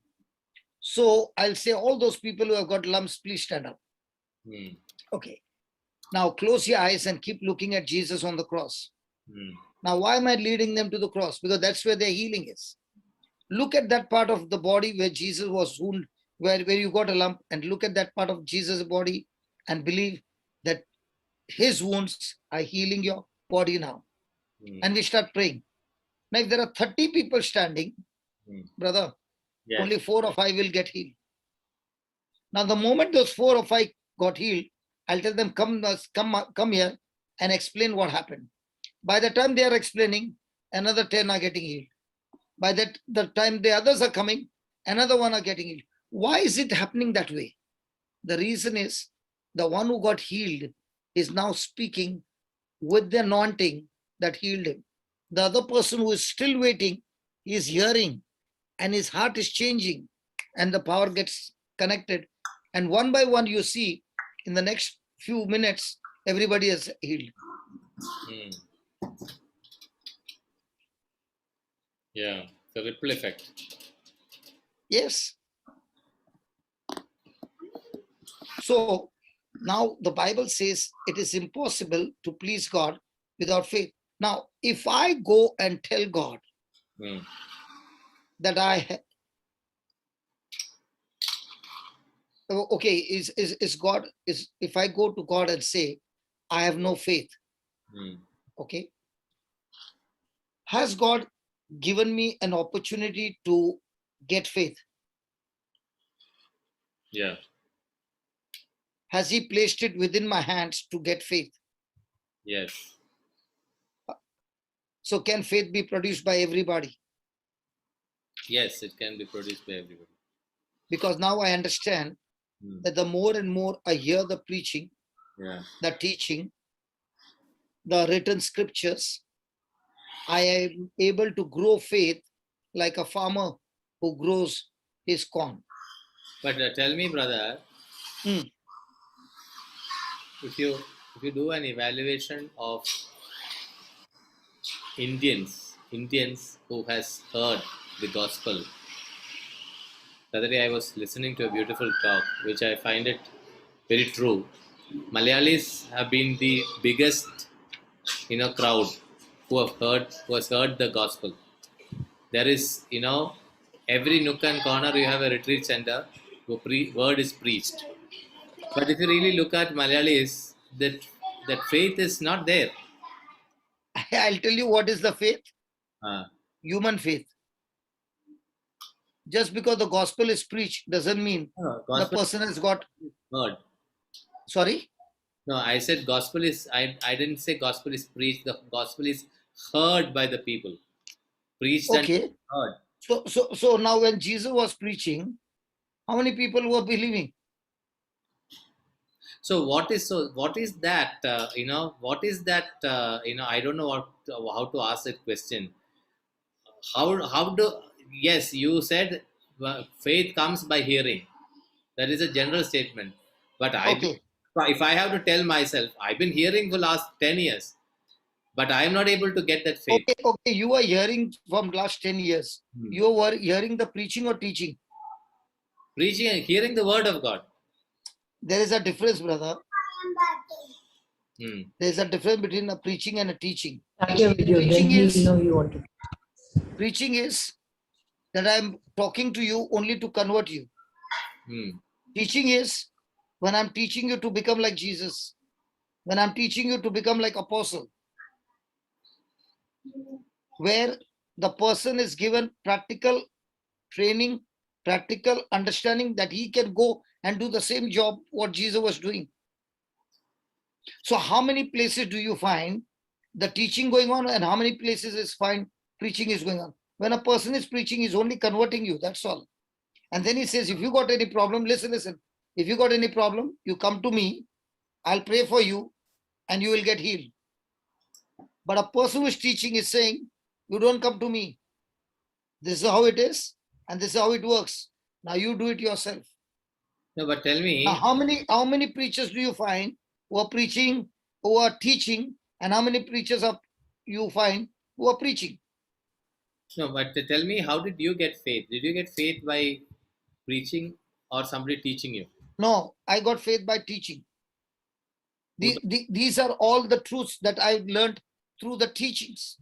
S1: So I'll say, all those people who have got lumps, please stand up. Okay. Now close your eyes and keep looking at Jesus on the cross. Now, why am I leading them to the cross? Because that's where their healing is. Look at that part of the body where Jesus was wounded, where you got a lump, and look at that part of Jesus' body and believe that his wounds are healing your body now. And we start praying. Now, if there are 30 people standing, brother,
S2: Yes.
S1: only 4 or 5 will get healed. Now, the moment those 4 or 5 got healed, I'll tell them, come here and explain what happened. By the time they are explaining, another 10 are getting healed. By the time the others are coming, another 1 are getting healed. Why is it happening that way? The reason is the one who got healed is now speaking with the anointing that healed him. The other person who is still waiting is hearing, and his heart is changing, and the power gets connected. And one by one, you see, in the next few minutes, everybody is healed.
S2: Yeah, the ripple effect.
S1: Yes. So now the Bible says it is impossible to please God without faith. Now, if I go and tell God that if I go to God and say, I have no faith, okay, has God given me an opportunity to get faith?
S2: Yeah.
S1: Has he placed it within my hands to get faith?
S2: Yes.
S1: So can faith be produced by everybody?
S2: Yes, it can be produced by everybody.
S1: Because now I understand that the more and more I hear the preaching, the teaching, the written scriptures, I am able to grow faith like a farmer who grows his corn.
S2: But tell me, brother, if you do an evaluation of Indians who has heard the gospel. The other day I was listening to a beautiful talk, which I find it very true. Malayalis have been the biggest, crowd who has heard the gospel. There is, every nook and corner you have a retreat center where word is preached. But if you really look at Malayalis, that faith is not there.
S1: I'll tell you what is the faith.
S2: Ah.
S1: Human faith. Just because the gospel is preached doesn't mean the person has got
S2: heard.
S1: Sorry?
S2: No, I said gospel is, I didn't say gospel is preached. The gospel is heard by the people. Preached and heard.
S1: So now when Jesus was preaching, how many people were believing?
S2: So what is that? What is that? I don't know how to ask that question. Yes, you said faith comes by hearing. That is a general statement. But if I have to tell myself, I've been hearing for last 10 years, but I am not able to get that faith.
S1: Okay, you are hearing from last 10 years. You were hearing the preaching or teaching?
S2: Preaching and hearing the word of God.
S1: There is a difference, brother. There is a difference between a preaching and a teaching. Preaching is that I'm talking to you only to convert you. Teaching is when I'm teaching you to become like Jesus, when I'm teaching you to become like apostle, where the person is given practical training, practical understanding that he can go and do the same job what Jesus was doing. So how many places do you find the teaching going on, and how many places is find preaching is going on? When a person is preaching, he's only converting you, that's all. And then he says, if you got any problem, listen. If you got any problem, you come to me, I'll pray for you, and you will get healed. But a person who is teaching is saying, you don't come to me. This is how it is, and this is how it works. Now you do it yourself.
S2: No, but tell me.
S1: Now, how many preachers do you find who are preaching, who are teaching, and how many preachers are you find who are preaching?
S2: No, but tell me, how did you get faith? Did you get faith by preaching or somebody teaching you?
S1: No, I got faith by teaching.
S2: Who
S1: These are all the truths that I've learned through the teachings.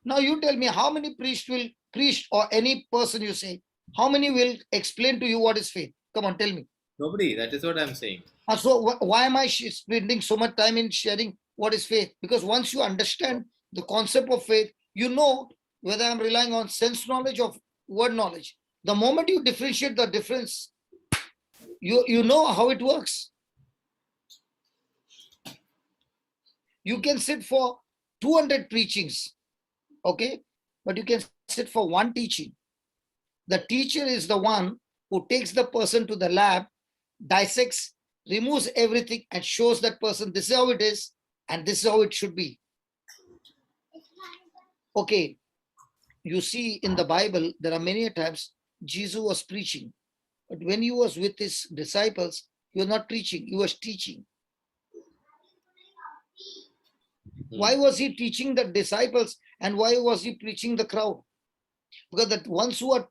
S1: Now you tell me, how many priest or any person you say, how many will explain to you what is faith? Come on, tell me.
S2: Nobody. That is what I'm saying.
S1: So why am I spending so much time in sharing what is faith? Because once you understand the concept of faith, you know whether I'm relying on sense knowledge or word knowledge. The moment you differentiate the difference, you know how it works. You can sit for 200 preachings, okay? But you can sit for one teaching. The teacher is the one who takes the person to the lab, dissects, removes everything, and shows that person this is how it is, and this is how it should be. Okay, you see in the Bible, there are many times Jesus was preaching, but when he was with his disciples, he was not preaching, he was teaching. Why was he teaching the disciples and why was he preaching the crowd? Because the ones who are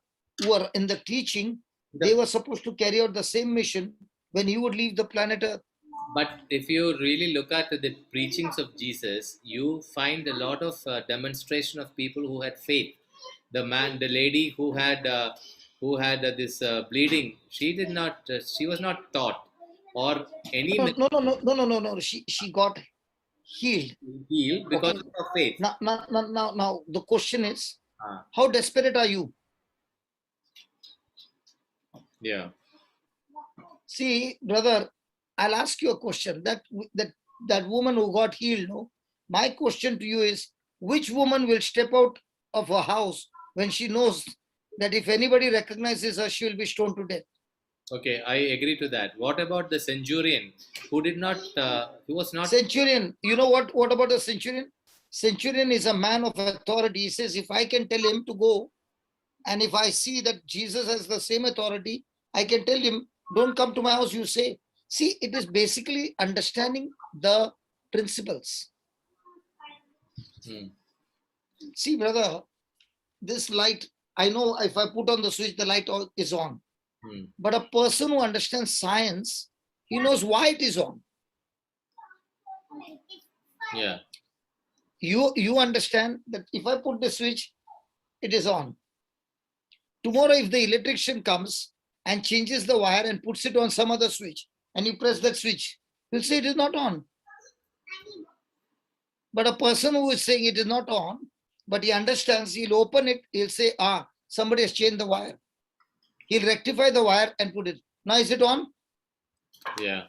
S1: in the teaching, they were supposed to carry out the same mission when he would leave the planet Earth.
S2: But if you really look at the preachings of Jesus, you find a lot of demonstration of people who had faith. The lady who had this bleeding, she did not. She was not taught, or any
S1: No. She got healed.
S2: healed because of her faith.
S1: Now, the question is, how desperate are you?
S2: Yeah.
S1: See, brother, I'll ask you a question. That woman who got healed, no? My question to you is, which woman will step out of her house when she knows that if anybody recognizes her, she will be stoned to death?
S2: Okay, I agree to that. What about the centurion who did not, who was not...
S1: Centurion, you know what about the centurion? Centurion is a man of authority. He says, if I can tell him to go, and if I see that Jesus has the same authority, I can tell him, don't come to my house, you say. See, it is basically understanding the principles. See, brother, this light, I know if I put on the switch, the light is on. But a person who understands science, he knows why it is on.
S2: Yeah.
S1: You understand that if I put the switch, it is on. Tomorrow, if the electrician comes and changes the wire and puts it on some other switch, and you press that switch, he'll say it is not on. But a person who is saying it is not on, but he understands, he'll open it, he'll say, somebody has changed the wire. He'll rectify the wire and put it. Now is it on?
S2: Yeah.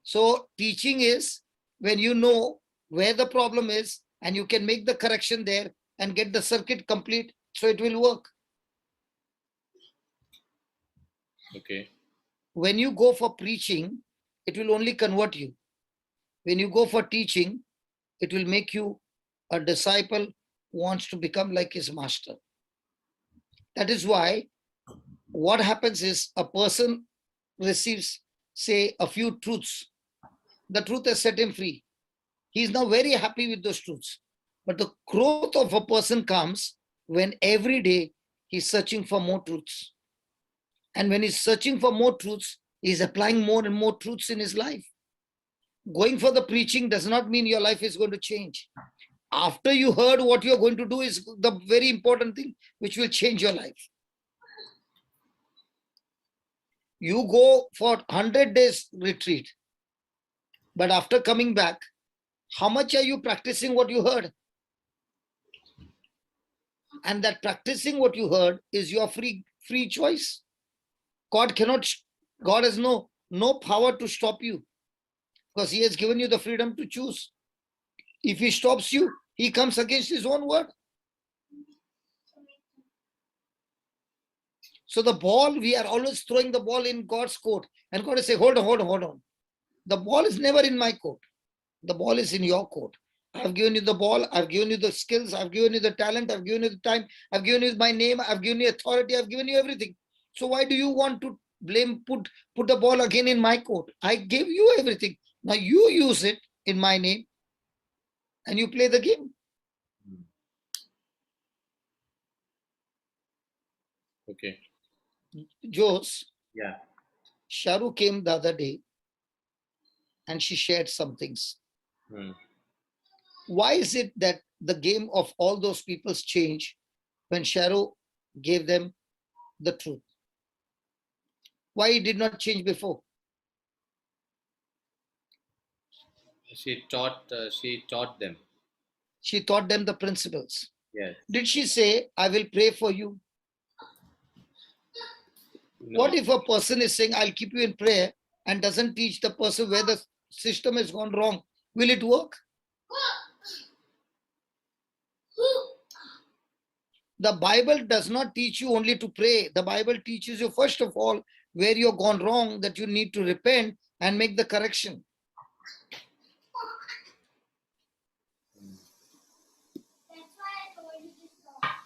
S1: So teaching is when you know where the problem is and you can make the correction there and get the circuit complete so it will work.
S2: Okay.
S1: When you go for preaching, it will only convert you. When you go for teaching, it will make you a disciple who wants to become like his master. That is why what happens is a person receives, say, a few truths. The truth has set him free. He is now very happy with those truths. But the growth of a person comes when every day he's searching for more truths. And when he's searching for more truths, he's applying more and more truths in his life. Going for the preaching does not mean your life is going to change. After you heard, what you're going to do is the very important thing which will change your life. You go for 100 days retreat, but after coming back, how much are you practicing what you heard? And that practicing what you heard is your free choice. God has no power to stop you because he has given you the freedom to choose. If he stops you, he comes against his own word. So the ball, we are always throwing the ball in God's court. And God is saying, hold on. The ball is never in my court. The ball is in your court. I've given you the ball. I've given you the skills. I've given you the talent. I've given you the time. I've given you my name. I've given you authority. I've given you everything. So why do you want to put the ball again in my court. I gave you everything. Now you use it in my name and you play the game.
S2: Okay.
S1: Jose,
S2: Yeah.
S1: Sharu came the other day and she shared some things. Why is it that the game of all those people's change when Sharu gave them the truth? Why it did not change before?
S2: She taught them.
S1: She taught them the principles.
S2: Yes.
S1: Did she say, I will pray for you?
S2: No.
S1: What if a person is saying, I'll keep you in prayer and doesn't teach the person where the system has gone wrong? Will it work? The Bible does not teach you only to pray. The Bible teaches you, first of all, where you've gone wrong, that you need to repent and make the correction.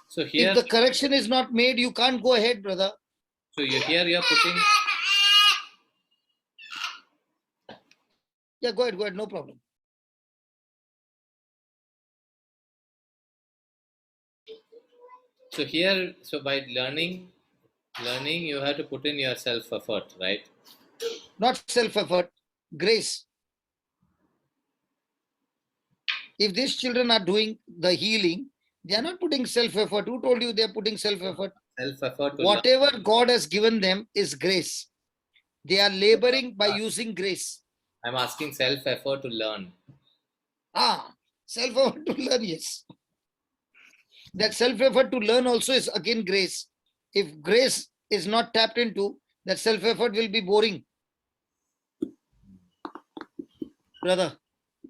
S2: So here,
S1: if the correction is not made, you can't go ahead, brother.
S2: So you're putting.
S1: Yeah, go ahead, no problem.
S2: So here, so by learning, you have to put in your self-effort, right?
S1: Not self-effort, grace. If these children are doing the healing, they are not putting self-effort. Who told you they are putting self-effort?
S2: Self-effort.
S1: Whatever God has given them is grace. They are laboring by using grace.
S2: I'm asking self-effort to learn.
S1: Self-effort to learn, yes. That self-effort to learn also is again grace. If grace is not tapped into, that self-effort will be boring. Brother,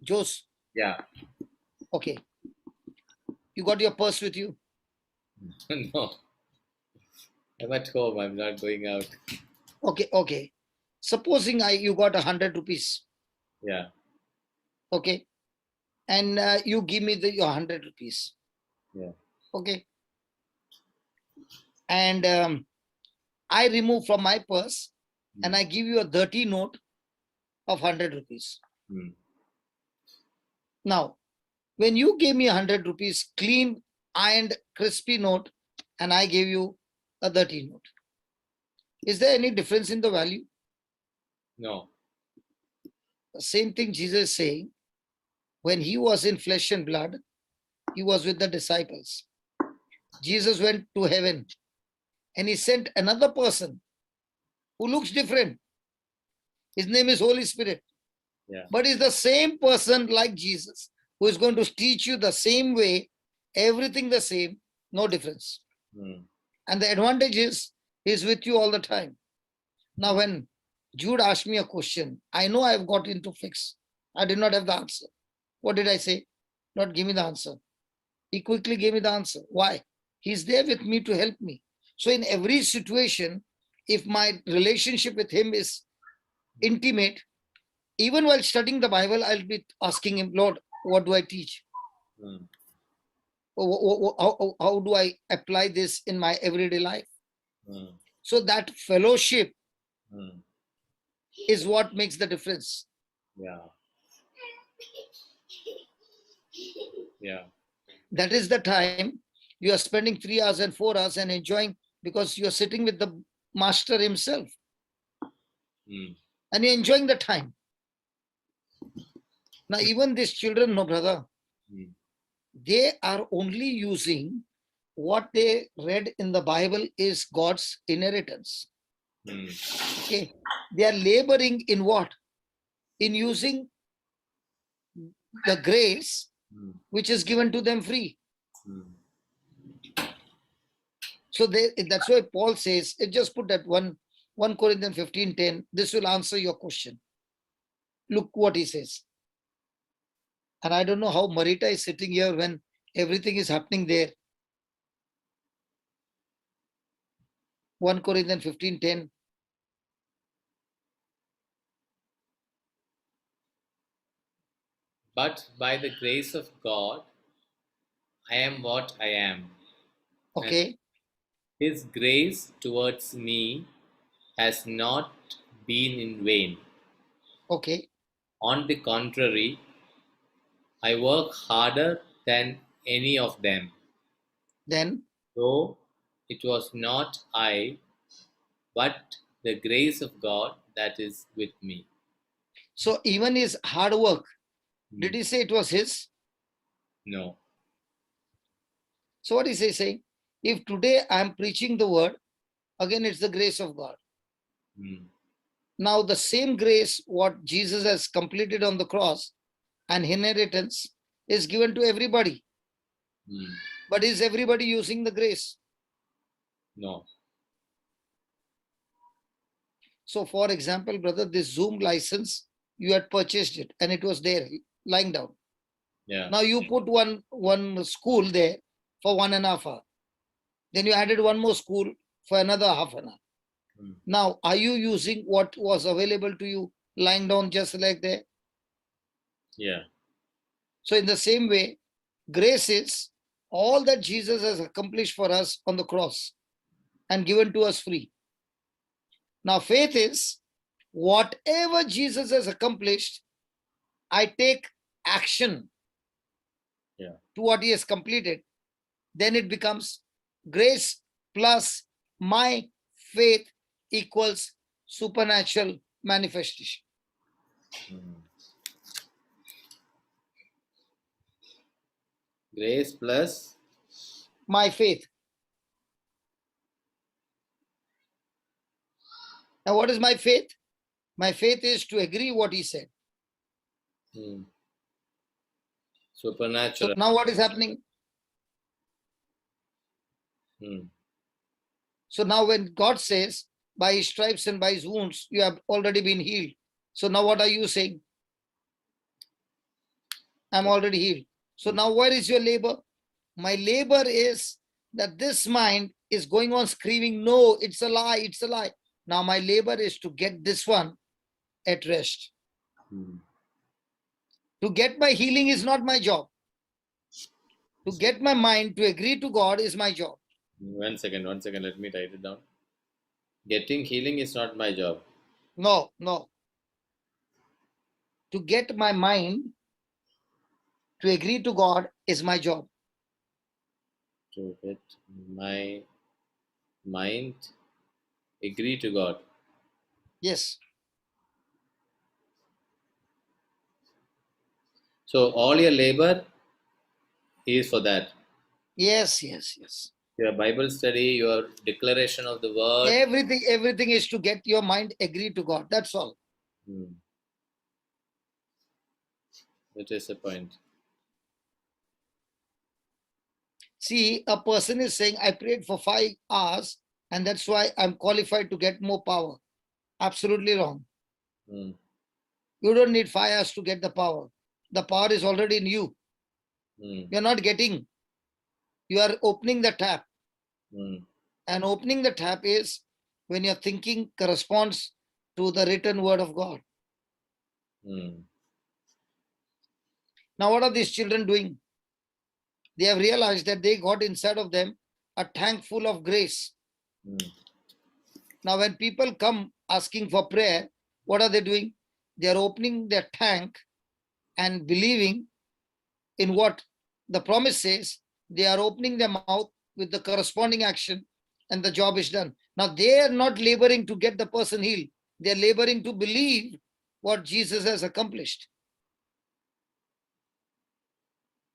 S1: Jose.
S2: Yeah.
S1: Okay. You got your purse with you?
S2: No. I'm at home. I'm not going out.
S1: Okay. Supposing you got 100 rupees.
S2: Yeah.
S1: Okay. And you give me your 100 rupees.
S2: Yeah.
S1: Okay. And I remove from my purse and I give you a dirty note of 100 rupees. Now, when you gave me 100 rupees, clean, ironed, crispy note, and I gave you a dirty note, is there any difference in the value?
S2: No.
S1: The same thing Jesus is saying. When he was in flesh and blood, he was with the disciples. Jesus went to heaven and he sent another person who looks different. His name is Holy Spirit.
S2: Yeah.
S1: But he's the same person like Jesus, who is going to teach you the same way, everything the same, no difference. And the advantage is he's with you all the time. Now, when Jude asked me a question, I know I've got into fix. I did not have the answer. What did I say? Not give me the answer. He quickly gave me the answer. Why? He's there with me to help me. So in every situation, if my relationship with him is intimate, even while studying the Bible, I'll be asking him, Lord, what do I teach? How do I apply this in my everyday life? So that fellowship is what makes the difference.
S2: Yeah. Yeah.
S1: That is the time you are spending 3 hours and 4 hours and enjoying, because you're sitting with the master himself. And you're enjoying the time. Now, even these children, no, brother, they are only using what they read in the Bible is God's inheritance. Okay. They are laboring in what? In using the grace which is given to them free. So that's why Paul says, just put that 1 Corinthians 15:10. This will answer your question. Look what he says. And I don't know how Marita is sitting here when everything is happening there. 1 Corinthians 15:10.
S2: But by the grace of God, I am what I am.
S1: Okay.
S2: And His grace towards me has not been in vain.
S1: Okay.
S2: On the contrary, I work harder than any of them.
S1: Then,
S2: Though it was not I, but the grace of God that is with me.
S1: so even his hard work, did
S2: Hmm.
S1: he say it was his?
S2: No.
S1: So what is he saying? If today I am preaching the word, again it's the grace of God.
S2: Hmm.
S1: Now the same grace what Jesus has completed on the cross and inheritance is given to everybody.
S2: Hmm.
S1: But is everybody using the grace?
S2: No.
S1: So for example, brother, this Zoom license, you had purchased it and it was there lying down.
S2: Yeah.
S1: Now you put one school there for 1.5 hours. Then you added one more school for another half an hour.
S2: Hmm.
S1: Now, are you using what was available to you lying down just like that?
S2: Yeah.
S1: So in the same way, grace is all that Jesus has accomplished for us on the cross and given to us free. Now, faith is whatever Jesus has accomplished, I take action
S2: Yeah.
S1: to what he has completed. Then it becomes grace plus my faith equals supernatural manifestation.
S2: Hmm. Grace plus.
S1: My faith. Now, what is my faith? My faith is to agree what he said.
S2: Hmm.
S1: So
S2: Supernatural.
S1: now what is happening?
S2: Hmm.
S1: So now when God says, by his stripes and by his wounds, you have already been healed. So now what are you saying? I'm already healed. So now where is your labor? My labor is that this mind is going on screaming, no, it's a lie, it's a lie. Now my labor is to get this one at rest.
S2: Hmm.
S1: To get my healing is not my job. To get my mind to agree to God is my job.
S2: 1 second. 1 second. Let me write it down. Getting healing is not my job.
S1: No, no. To get my mind to agree to God is my job.
S2: To get my mind agree to God.
S1: Yes.
S2: So all your labor is for that.
S1: Yes, yes, yes.
S2: Your Bible study, your declaration of the word.
S1: Everything is to get your mind agree to God. That's all.
S2: Hmm. That is the point.
S1: See, a person is saying, I prayed for 5 hours and that's why I'm qualified to get more power. Absolutely wrong.
S2: Hmm.
S1: You don't need 5 hours to get the power. The power is already in you.
S2: Hmm.
S1: You're not getting. You are opening the tap.
S2: Hmm.
S1: And opening the tap is when your thinking corresponds to the written word of God.
S2: Hmm.
S1: Now, what are these children doing? They have realized that they got inside of them a tank full of grace.
S2: Hmm.
S1: Now, when people come asking for prayer, what are they doing? They are opening their tank and believing in what the promise says. They are opening their mouth with the corresponding action, and the job is done. Now, they are not laboring to get the person healed. They are laboring to believe what Jesus has accomplished.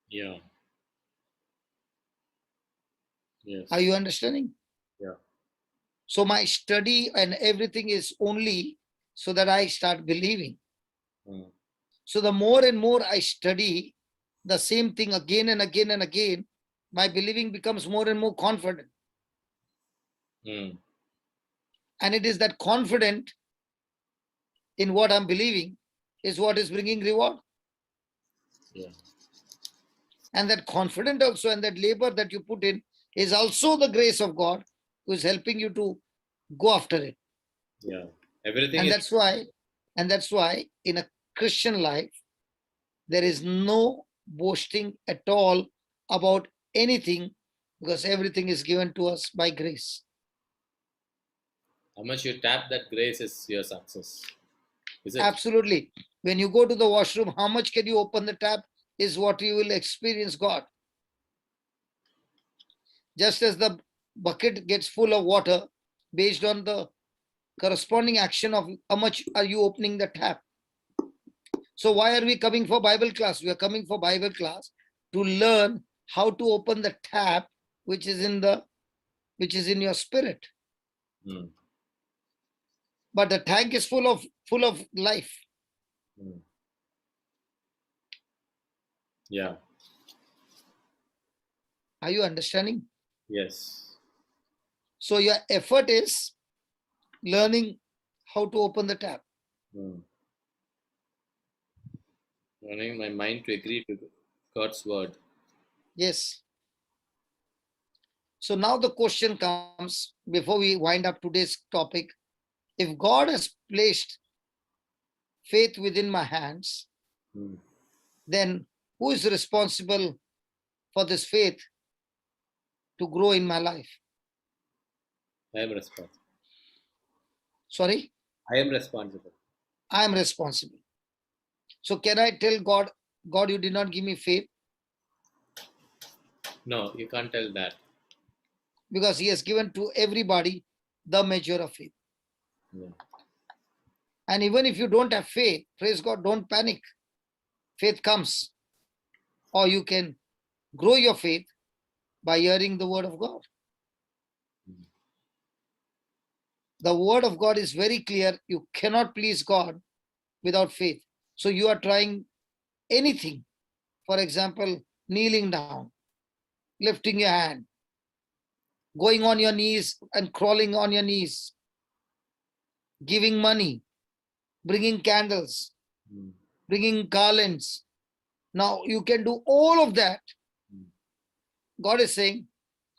S2: Yeah. Yes.
S1: Are you understanding?
S2: Yeah.
S1: So my study and everything is only so that I start believing.
S2: Hmm.
S1: So the more and more I study the same thing again and again and again, my believing becomes more and more confident.
S2: Hmm.
S1: And it is that confident in what I'm believing is what is bringing reward.
S2: Yeah.
S1: And that confident also and that labor that you put in is also the grace of God who is helping you to go after it.
S2: Yeah. Everything
S1: And
S2: is.
S1: that's why in a Christian life, there is no boasting at all about anything because everything is given to us by grace.
S2: How much you tap that grace is your success. Is it?
S1: Absolutely. When you go to the washroom, how much can you open the tap is what you will experience God. Just as the bucket gets full of water based on the corresponding action of how much are you opening the tap. So why are we coming for Bible class? We are coming for Bible class to learn how to open the tap which is in your spirit.
S2: Mm.
S1: But the tank is full of life.
S2: Mm. Yeah.
S1: Are you understanding?
S2: Yes.
S1: So your effort is learning how to open the tap.
S2: Mm. Running my mind to agree to God's word.
S1: Yes. So now the question comes, before we wind up today's topic, if God has placed faith within my hands,
S2: Mm.
S1: then who is responsible for this faith to grow in my life?
S2: I am responsible.
S1: Sorry?
S2: I am responsible.
S1: I am responsible. So can I tell God, God, you did not give me faith?
S2: No, you can't tell that.
S1: Because he has given to everybody the measure of faith.
S2: Yeah.
S1: And even if you don't have faith, praise God, don't panic. Faith comes. Or you can grow your faith by hearing the word of God. The word of God is very clear. You cannot please God without faith. So you are trying anything. For example, kneeling down, lifting your hand, going on your knees and crawling on your knees, giving money, bringing candles,
S2: Mm.
S1: bringing garlands. Now you can do all of that. God is saying,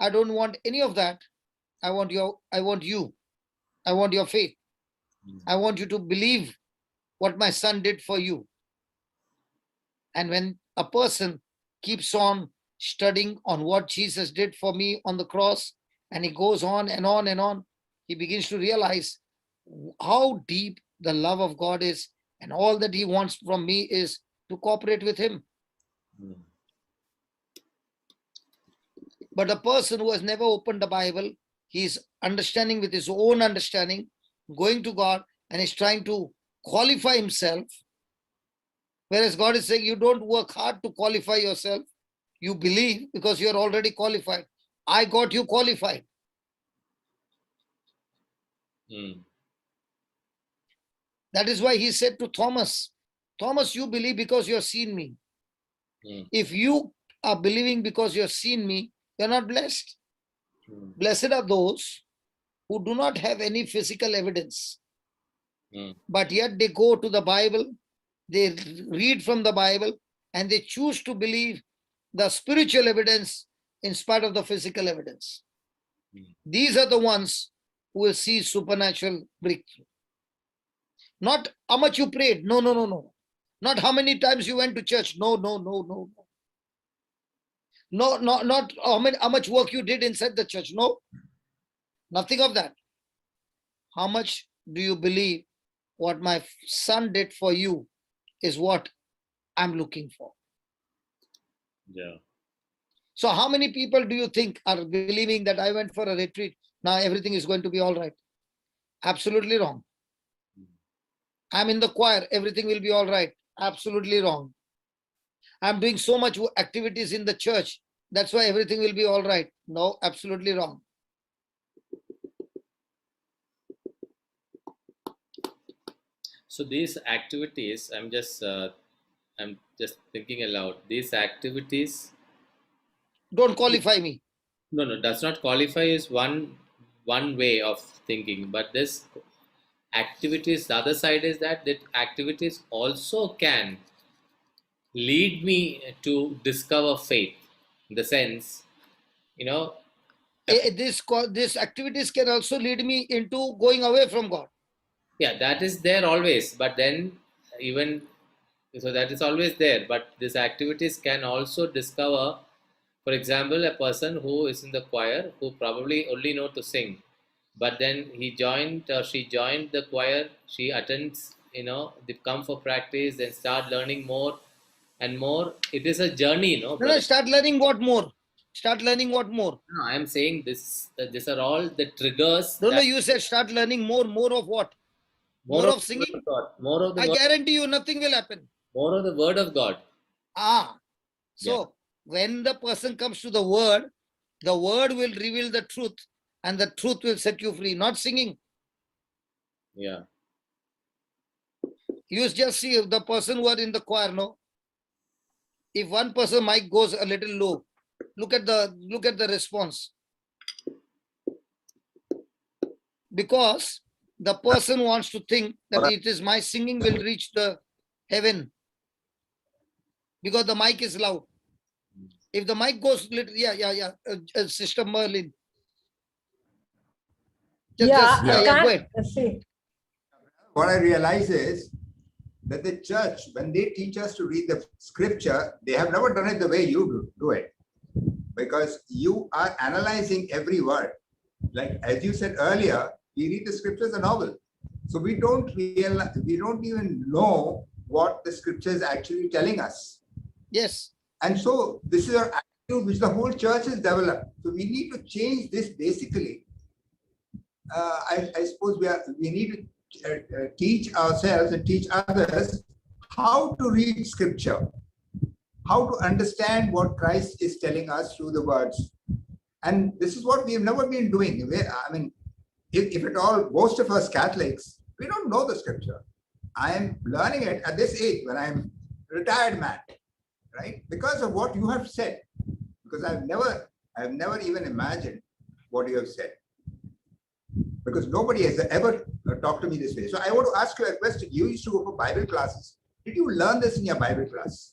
S1: I don't want any of that. I want you. I want your faith. I want you to believe what my son did for you. And when a person keeps on studying on what Jesus did for me on the cross, and he goes on and on and on, he begins to realize how deep the love of God is, and all that he wants from me is to cooperate with him.
S2: Mm.
S1: But a person who has never opened the Bible, he's understanding with his own understanding, going to God, and is trying to qualify himself. Whereas God is saying, you don't work hard to qualify yourself. You believe because you're already qualified. I got you qualified.
S2: Mm.
S1: That is why he said to Thomas, Thomas, you believe because you have seen me.
S2: Mm.
S1: If you are believing because you have seen me, you're not blessed.
S2: Mm.
S1: Blessed are those who do not have any physical evidence, but yet they go to the Bible, they read from the Bible, and they choose to believe the spiritual evidence in spite of the physical evidence. These are the ones who will see supernatural breakthrough. Not how much you prayed. No, no, no, no. Not how many times you went to church. No, no, no, no, no. No, not how much work you did inside the church. No, nothing of that. How much do you believe what my son did for you is what I'm looking for?
S2: Yeah.
S1: So how many people do you think are believing that I went for a retreat, now everything is going to be all right? Absolutely wrong. I'm in the choir, everything will be all right. Absolutely wrong. I'm doing so much activities in the church, that's why everything will be all right. No, absolutely wrong.
S2: So these activities, I'm just thinking aloud. These activities,
S1: Don't qualify me.
S2: no, does not qualify is one way of thinking. But this activities, the other side is that activities also can lead me to discover faith. In the sense, you know,
S1: This activities can also lead me into going away from God.
S2: yeah, that is there always. But then even so, that is always there. But these activities can also discover. For example, a person who is in the choir who probably only know to sing, but then he joined or she joined the choir. She attends, they come for practice, then start learning more and more. It is a journey,
S1: No,
S2: brother.
S1: start learning what more? Start learning what more?
S2: No, I am saying this. These are all the triggers.
S1: No, you said start learning more. More of what? More of
S2: the word
S1: singing?
S2: of God. More of the
S1: I
S2: word.
S1: guarantee you nothing will happen.
S2: More of the word of God.
S1: So when the person comes to the word will reveal the truth, and the truth will set you free, not singing.
S2: Yeah.
S1: You just see the person who are in the choir, no? If one person mic goes a little low, look at the response. Because the person wants to think that it is my singing will reach the heaven, because the mic is loud. If the mic goes little, Sister Merlin.
S4: I
S1: go
S4: can't
S1: ahead.
S4: see.
S6: What I realize is that the church, when they teach us to read the scripture, they have never done it the way you do it. Because you are analyzing every word. Like as you said earlier, we read the scripture as a novel. So we don't even know what the scripture is actually telling us.
S1: Yes.
S6: And so this is our attitude which the whole church has developed. So we need to change this basically. I suppose we need to teach ourselves and teach others how to read scripture, how to understand what Christ is telling us through the words. And this is what we have never been doing. I mean, if at all, most of us Catholics, we don't know the scripture. I am learning it at this age when I'm a retired man, right? Because of what you have said. Because I've never even imagined what you have said. Because nobody has ever talked to me this way. So I want to ask you a question. You used to go for Bible classes. Did you learn this in your Bible class?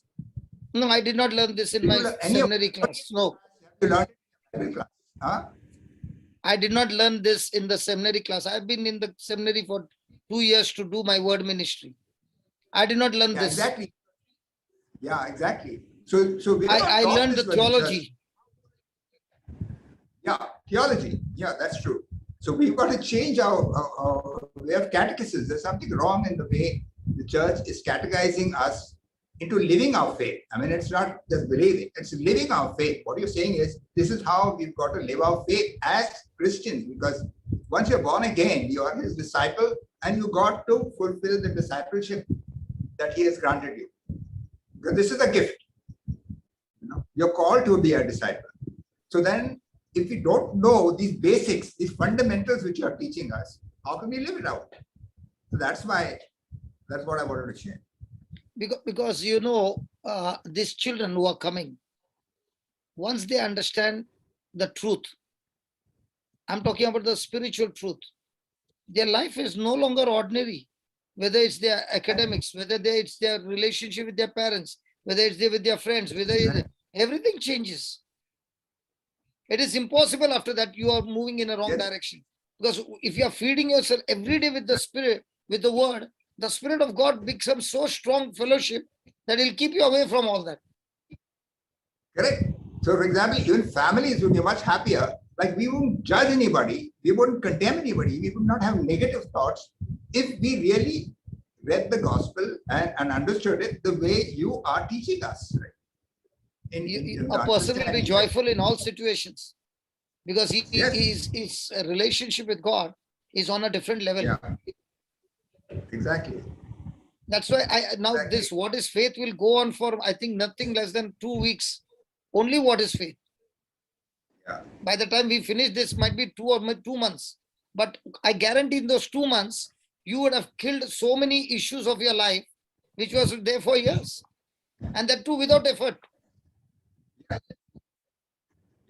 S1: No, I did not learn this in my seminary class. No.
S6: You learned it in Bible class. Huh?
S1: I did not learn this in the seminary class. I've been in the seminary for 2 years to do my word ministry. I did not learn this.
S6: Exactly. Yeah, exactly. So
S1: I learned the theology.
S6: Yeah, theology. Yeah, that's true. So we've got to change our way of catechism. There's something wrong in the way the church is catechizing us into living our faith. I mean, it's not just believing, it's living our faith. What you're saying is, this is how we've got to live our faith as Christians, because once you're born again, you are his disciple and you got to fulfill the discipleship that he has granted you. Because this is a gift. You're called to be a disciple. So then, if we don't know these basics, these fundamentals which you are teaching us, how can we live it out? So that's what I wanted to share.
S1: Because these children who are coming, once they understand the truth, I'm talking about the spiritual truth, their life is no longer ordinary. Whether it's their academics, whether it's their relationship with their parents, whether it's with their friends, everything changes. It is impossible after that you are moving in a wrong direction. Because if you are feeding yourself every day with the Spirit, with the Word, the Spirit of God becomes so strong fellowship that it will keep you away from all that.
S6: Correct. So for example, even families would be much happier. Like we wouldn't judge anybody, we wouldn't condemn anybody, we would not have negative thoughts if we really read the gospel and understood it the way you are teaching us. Right?
S1: A person will be joyful in all situations because his relationship with God is on a different level.
S6: Yeah. Exactly.
S1: That's why this What is Faith will go on for, I think, nothing less than 2 weeks. Only What is Faith.
S6: Yeah.
S1: By the time we finish this, might be 2 months. But I guarantee in those 2 months, you would have killed so many issues of your life, which was there for years. And that too without effort.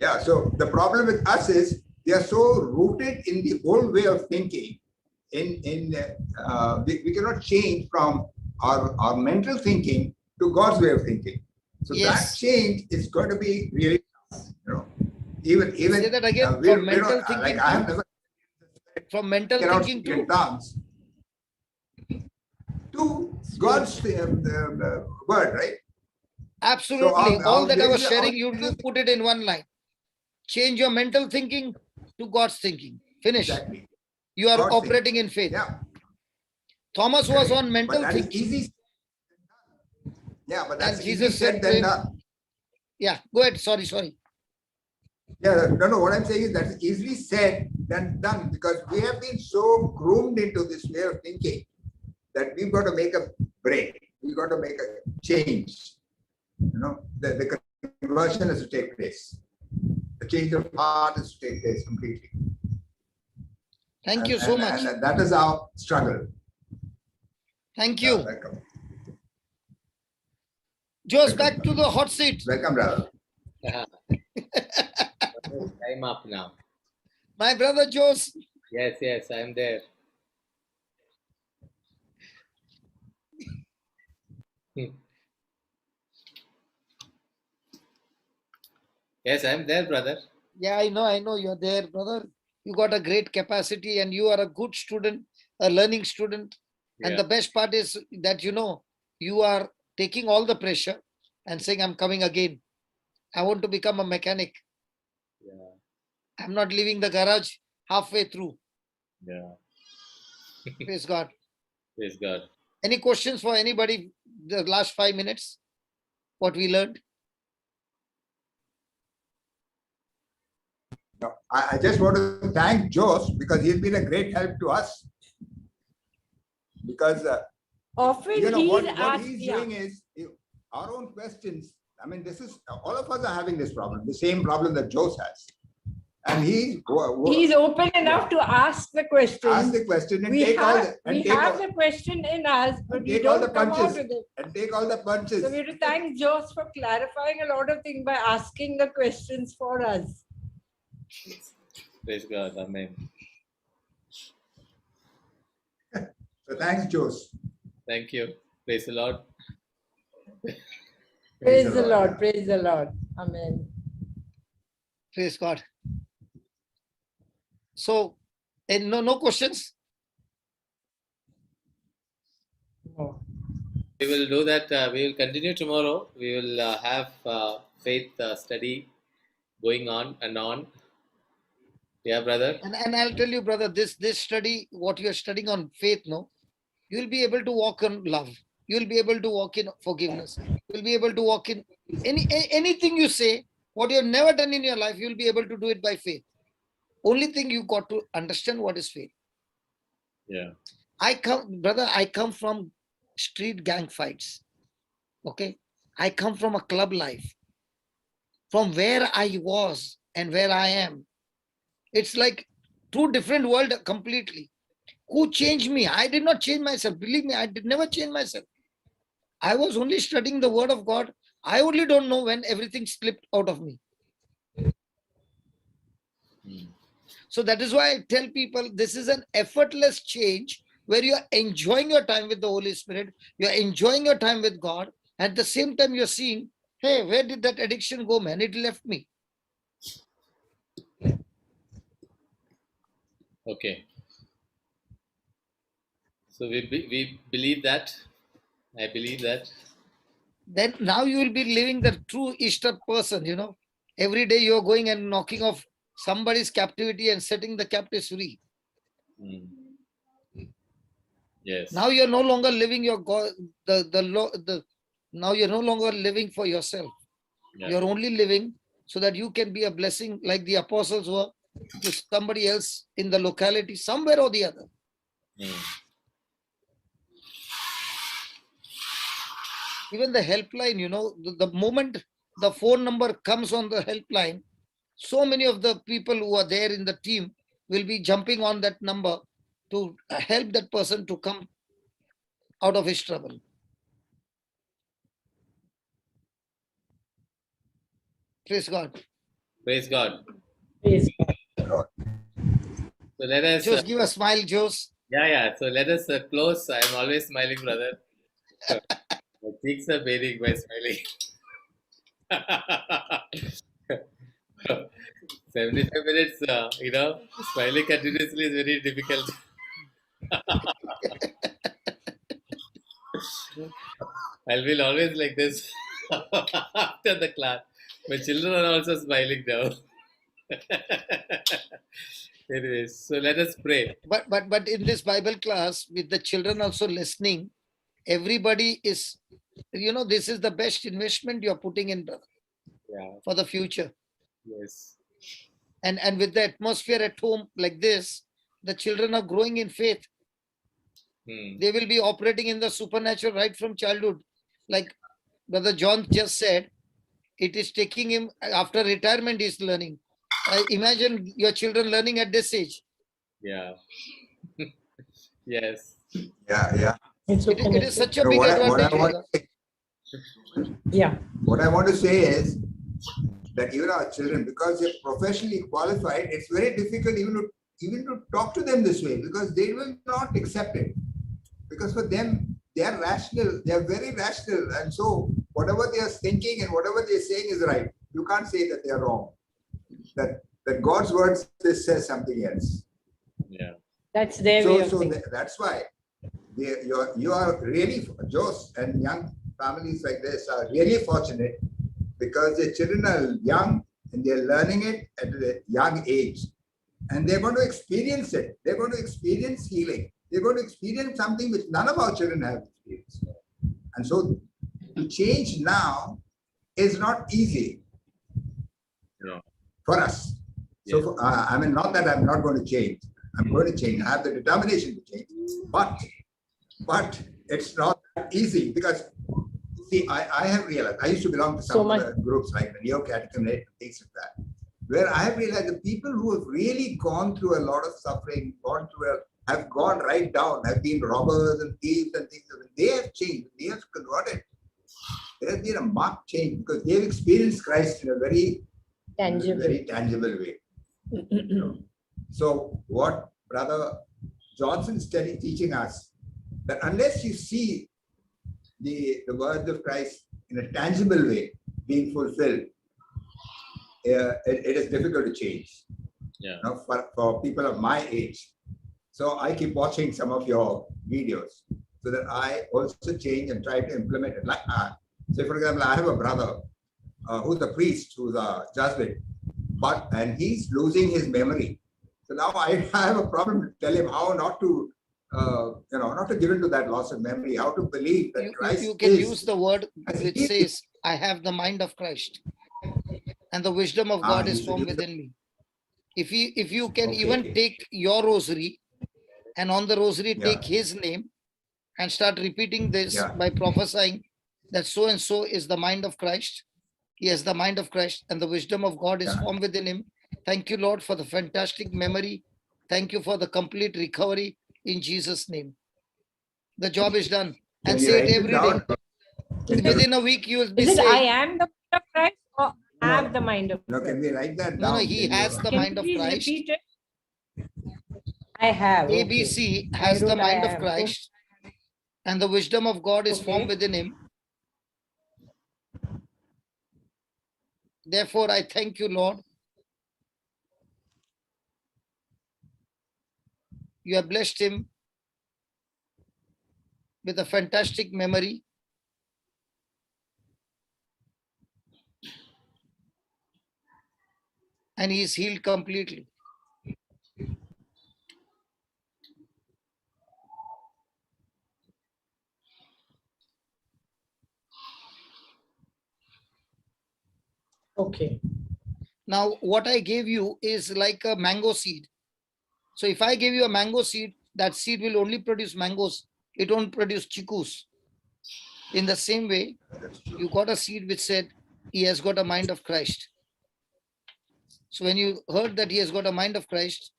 S6: Yeah, so the problem with us is we are so rooted in the old way of thinking. We cannot change from our mental thinking to God's way of thinking. So that change is going to be really tough. Even say
S1: that again, from mental thinking. Like I have never from mental thinking to
S6: God's word, right?
S1: Absolutely. So all that I was sharing, you put it in one line. Change your mental thinking to God's thinking. Finish.
S6: Exactly.
S1: You are
S6: God thinks.
S1: operating in faith.
S6: Yeah.
S1: Thomas was on
S6: But
S1: mental
S6: that is
S1: thinking.
S6: easy. Yeah, but that's
S1: And
S6: easy
S1: Jesus
S6: said
S1: said,
S6: than
S1: pray.
S6: done.
S1: Yeah, go ahead. Sorry.
S6: Yeah, no, what I'm saying is that's easily said than done, because we have been so groomed into this way of thinking that we've got to make a break. We've got to make a change. The conversion has to take place. The change of heart has to take place completely.
S1: Thank you so much.
S6: And that is our struggle.
S1: Thank you.
S6: Welcome.
S1: Joe's back to the hot seat.
S6: Welcome, brother.
S2: Time up now.
S1: My brother Jose.
S2: Yes, I'm there. Yes, I'm there, brother.
S1: Yeah, I know you're there, brother. You got a great capacity and you are a good student, a learning student. And the best part is that, you are taking all the pressure and saying, I'm coming again. I want to become a mechanic.
S2: Yeah.
S1: I'm not leaving the garage halfway through.
S2: Yeah.
S1: Praise God.
S2: Praise God.
S1: Any questions for anybody the last 5 minutes? What we learned?
S6: No, I just want to thank Jose because he's been a great help to us. Because
S4: Often
S6: what he's doing is our own questions. I mean, this is all of us are having this problem, the same problem that Jose has. And he's
S4: open enough to ask the question.
S6: Ask the question and
S4: We
S6: take all
S4: have the question in us, but we
S6: take all the
S4: don't come out
S6: punches.
S4: with it.
S6: And take all the punches.
S4: So we have to thank Jose for clarifying a lot of things by asking the questions for us.
S2: Praise God. Amen.
S6: So thanks, Jose.
S2: Thank you. Praise the Lord.
S4: Praise the Lord. Praise the Lord. Amen.
S1: Praise God. So, no questions?
S4: No.
S2: We will do that. We will continue tomorrow. We will have faith study going on and on. Yeah, brother.
S1: And I'll tell you, brother, this study, what you are studying on faith, you will be able to walk in love. You will be able to walk in forgiveness. You will be able to walk in anything you say, what you have never done in your life, you will be able to do it by faith. Only thing you got to understand what is faith.
S2: Yeah.
S1: I come from street gang fights. Okay. I come from a club life. From where I was and where I am. It's like two different worlds completely. Who changed me? I did not change myself. Believe me, I did never change myself. I was only studying the word of God. I only don't know when everything slipped out of me. So that is why I tell people this is an effortless change where you are enjoying your time with the Holy Spirit. You are enjoying your time with God. At the same time, you're seeing, hey, where did that addiction go, man? It left me.
S2: Okay. So we believe that. I believe that.
S1: Then now you will be living the true Easter person, Every day you're going and knocking off somebody's captivity and setting the captives free.
S2: Yes.
S1: Now you're no longer living your God, now you're no longer living for yourself. Yeah. You're only living so that you can be a blessing like the apostles were to somebody else in the locality, somewhere or the other. Even the helpline, the moment the phone number comes on the helpline, so many of the people who are there in the team will be jumping on that number to help that person to come out of his trouble. Praise God.
S2: Praise God.
S4: Praise God.
S2: So let us
S1: just give a smile, Jose.
S2: Yeah. So let us close. I'm always smiling, brother. My cheeks are bathing by smiling. 75 minutes, smiling continuously is very difficult. I'll be always like this after the class. My children are also smiling now. Anyways, so let us pray.
S1: But in this Bible class, with the children also listening, everybody is, this is the best investment you're putting in, brother,
S2: Yeah.
S1: for the future.
S2: Yes.
S1: And with the atmosphere at home like this, the children are growing in faith. They will be operating in the supernatural right from childhood. Like Brother John just said, it is taking him after retirement, he's learning. Imagine your children learning at this age.
S2: Yeah. Yes.
S6: Yeah.
S1: It is such a
S6: So
S1: big
S6: what I
S1: advantage,
S6: want
S1: brother.
S4: Yeah.
S6: What I want to say is that even our children, because they're professionally qualified, it's very difficult even to talk to them this way, because they will not accept it. Because for them, they are rational, they are very rational. And so whatever they are thinking and whatever they're saying is right. You can't say that they are wrong. That God's word says something else.
S2: Yeah.
S4: That's their way of
S6: So
S4: thinking.
S6: that's why you are really, Jose and young families like this are really fortunate, because the children are young and they're learning it at a young age. And they're going to experience it. They're going to experience healing. They're going to experience something which none of our children have experienced. And so to change now is not easy for us. So I mean, not that I'm not going to change. I'm going to change. I have the determination to change. But it's not easy, because see, I have realized, I used to belong to some other groups like the Neo Catechism and things like that, where I have realized the people who have really gone through a lot of suffering, have gone right down, have been robbers and thieves and things, they have changed, they have converted. There has been a marked change because they have experienced Christ in a very tangible way. So what Brother Johnson is teaching us, that unless you see the words of Christ in a tangible way being fulfilled, it is difficult to change.
S2: Yeah.
S6: For people of my age. So I keep watching some of your videos so that I also change and try to implement it. Like, say for example, I have a brother who's a priest, who's a Jesuit, and he's losing his memory. So now I have a problem to tell him how not to, not to give into that loss of memory, how to believe that Christ
S1: you can use the word which says, I have the mind of Christ, and the wisdom of God is formed within me. If you can even take your rosary, and on the rosary take his name and start repeating this by prophesying that so and so is the mind of Christ. He has the mind of Christ and the wisdom of God is formed within him. Thank you, Lord, for the fantastic memory. Thank you for the complete recovery in Jesus' name. The job is done. And say it every day. Within a week, you will be saying,
S4: I am the mind of Christ, or have the mind of Christ?
S6: No, can we write that down?
S1: No, he has the mind of Christ.
S4: Repeat it? I have.
S1: ABC has the mind of Christ, and the wisdom of God is formed within him. Therefore, I thank you, Lord. You have blessed him with a fantastic memory. And he is healed completely.
S4: Okay.
S1: Now, what I gave you is like a mango seed. So if I give you a mango seed, that seed will only produce mangoes. It won't produce chikus. In the same way, you got a seed which said, he has got a mind of Christ. So when you heard that he has got a mind of Christ,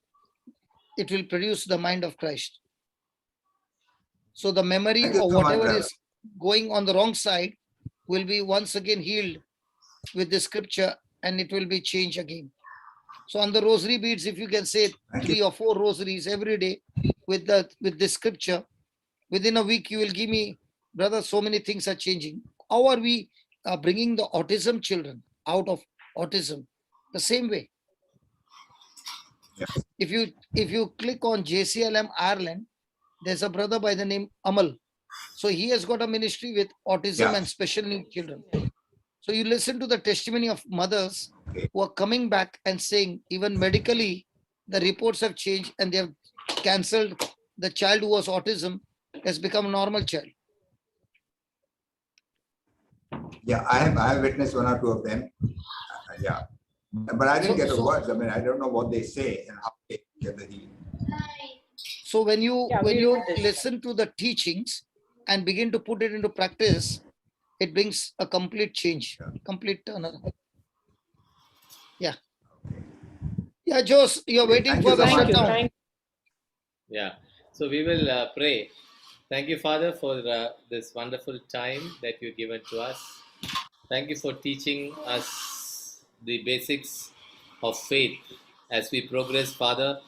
S1: it will produce the mind of Christ. So the memory or whatever is going on the wrong side will be once again healed with the scripture, and it will be changed again. So on the rosary beads, if you can say 3 or 4 rosaries every day with this scripture, within a week you will give me, brother, so many things are changing. How are we bringing the autism children out of autism? The same way. If you click on JCILM Ireland, there's a brother by the name Amal. So he has got a ministry with autism and special needs children. So you listen to the testimony of mothers who are coming back and saying, even medically, the reports have changed and they have cancelled the child who was autism has become a normal child.
S6: Yeah, I have witnessed one or two of them. Yeah, but I didn't get the words. I mean, I don't know what they say and how they get the healing.
S1: So when you
S4: Yeah,
S1: when
S4: we
S1: you
S4: understand.
S1: listen to the teachings and begin to put it into practice, it brings a complete change, complete turnaround. Yeah. Yeah, Jose, you're waiting
S6: Thank
S1: for
S6: you
S1: the
S6: so much.
S4: Thank you.
S1: shutdown.
S4: Thank
S2: Yeah. So we will pray. Thank you, Father, for this wonderful time that you've given to us. Thank you for teaching us the basics of faith as we progress, Father.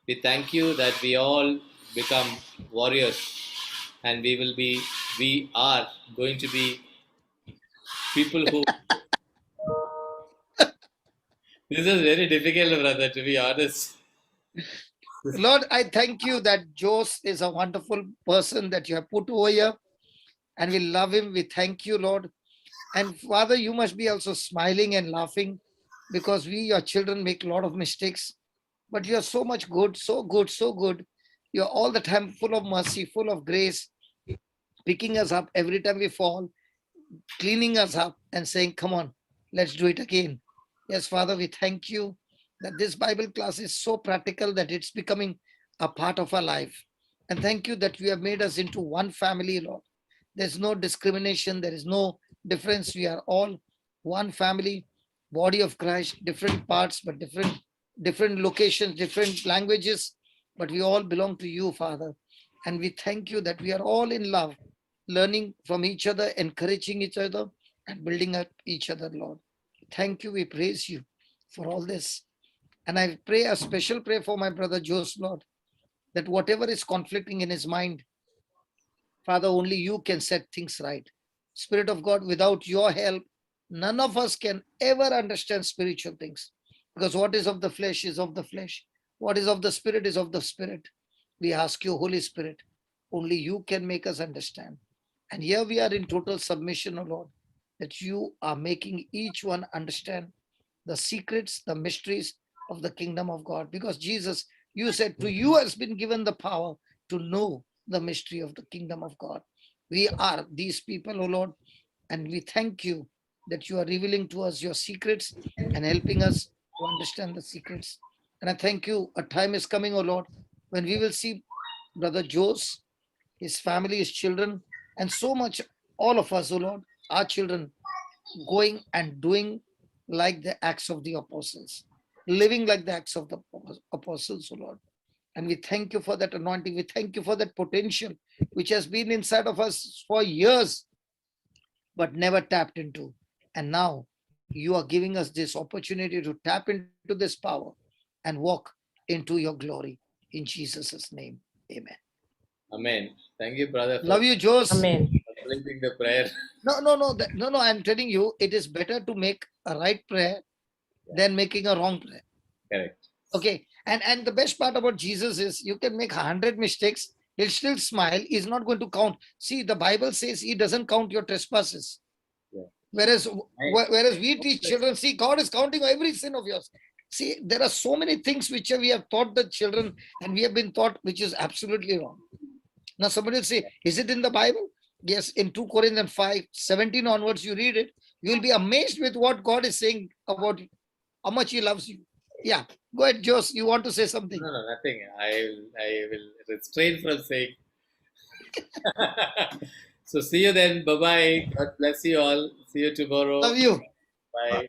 S2: We thank you that we all become warriors and we are going to be people who. This is very difficult, brother, to be honest.
S1: Lord, I thank you that Jose is a wonderful person that you have put over here, and we love him. We thank you, Lord. And Father, you must be also smiling and laughing because we, your children, make a lot of mistakes. But you are so much good, so good, so good. You're all the time full of mercy, full of grace, picking us up every time we fall, cleaning us up and saying, come on, let's do it again. Yes, Father, we thank you that this Bible class is so practical that it's becoming a part of our life. And thank you that you have made us into one family, Lord. There's no discrimination, there is no difference. We are all one family, body of Christ, different parts, but different locations, different languages, but we all belong to you, Father. And we thank you that we are all in love, learning from each other, encouraging each other, and building up each other, Lord. Thank you. We praise you for all this. And I pray a special prayer for my brother Jose, Lord, that whatever is conflicting in his mind, Father, only you can set things right. Spirit of God, without your help, none of us can ever understand spiritual things. Because what is of the flesh is of the flesh. What is of the spirit is of the spirit. We ask you, Holy Spirit, only you can make us understand. And here we are in total submission, O Lord, that you are making each one understand the secrets, the mysteries of the kingdom of God. Because Jesus, you said to you has been given the power to know the mystery of the kingdom of God. We are these people, O Lord, and we thank you that you are revealing to us your secrets and helping us to understand the secrets. And I thank you, a time is coming, O Lord, when we will see Brother Jose, his family, his children, and so much, all of us, O Lord, our children, going and doing like the acts of the apostles, living like the acts of the apostles, O Lord. And we thank you for that anointing. We thank you for that potential which has been inside of us for years, but never tapped into. And now you are giving us this opportunity to tap into this power and walk into your glory. In Jesus' name, amen.
S2: Amen. Thank you, brother, for
S1: Love you, Jose.
S4: Amen.
S2: completing the prayer.
S1: No. I'm telling you, it is better to make a right prayer than making a wrong prayer.
S2: Correct.
S1: Okay. And the best part about Jesus is you can make 100 mistakes, he'll still smile. He's not going to count. See, the Bible says he doesn't count your trespasses.
S2: Yeah.
S1: Whereas
S2: Right.
S1: whereas we teach children, see, God is counting every sin of yours. See, there are so many things which we have taught the children and we have been taught, which is absolutely wrong. Now somebody will say, is it in the Bible? Yes, in 2 Corinthians 5:17 onwards, you read it, you will be amazed with what God is saying about how much he loves you. Yeah, go ahead, Jose. You want to say something?
S2: No, nothing. I will refrain from saying. So see you then. Bye bye. God bless you all. See you tomorrow.
S1: Love you.
S2: Bye.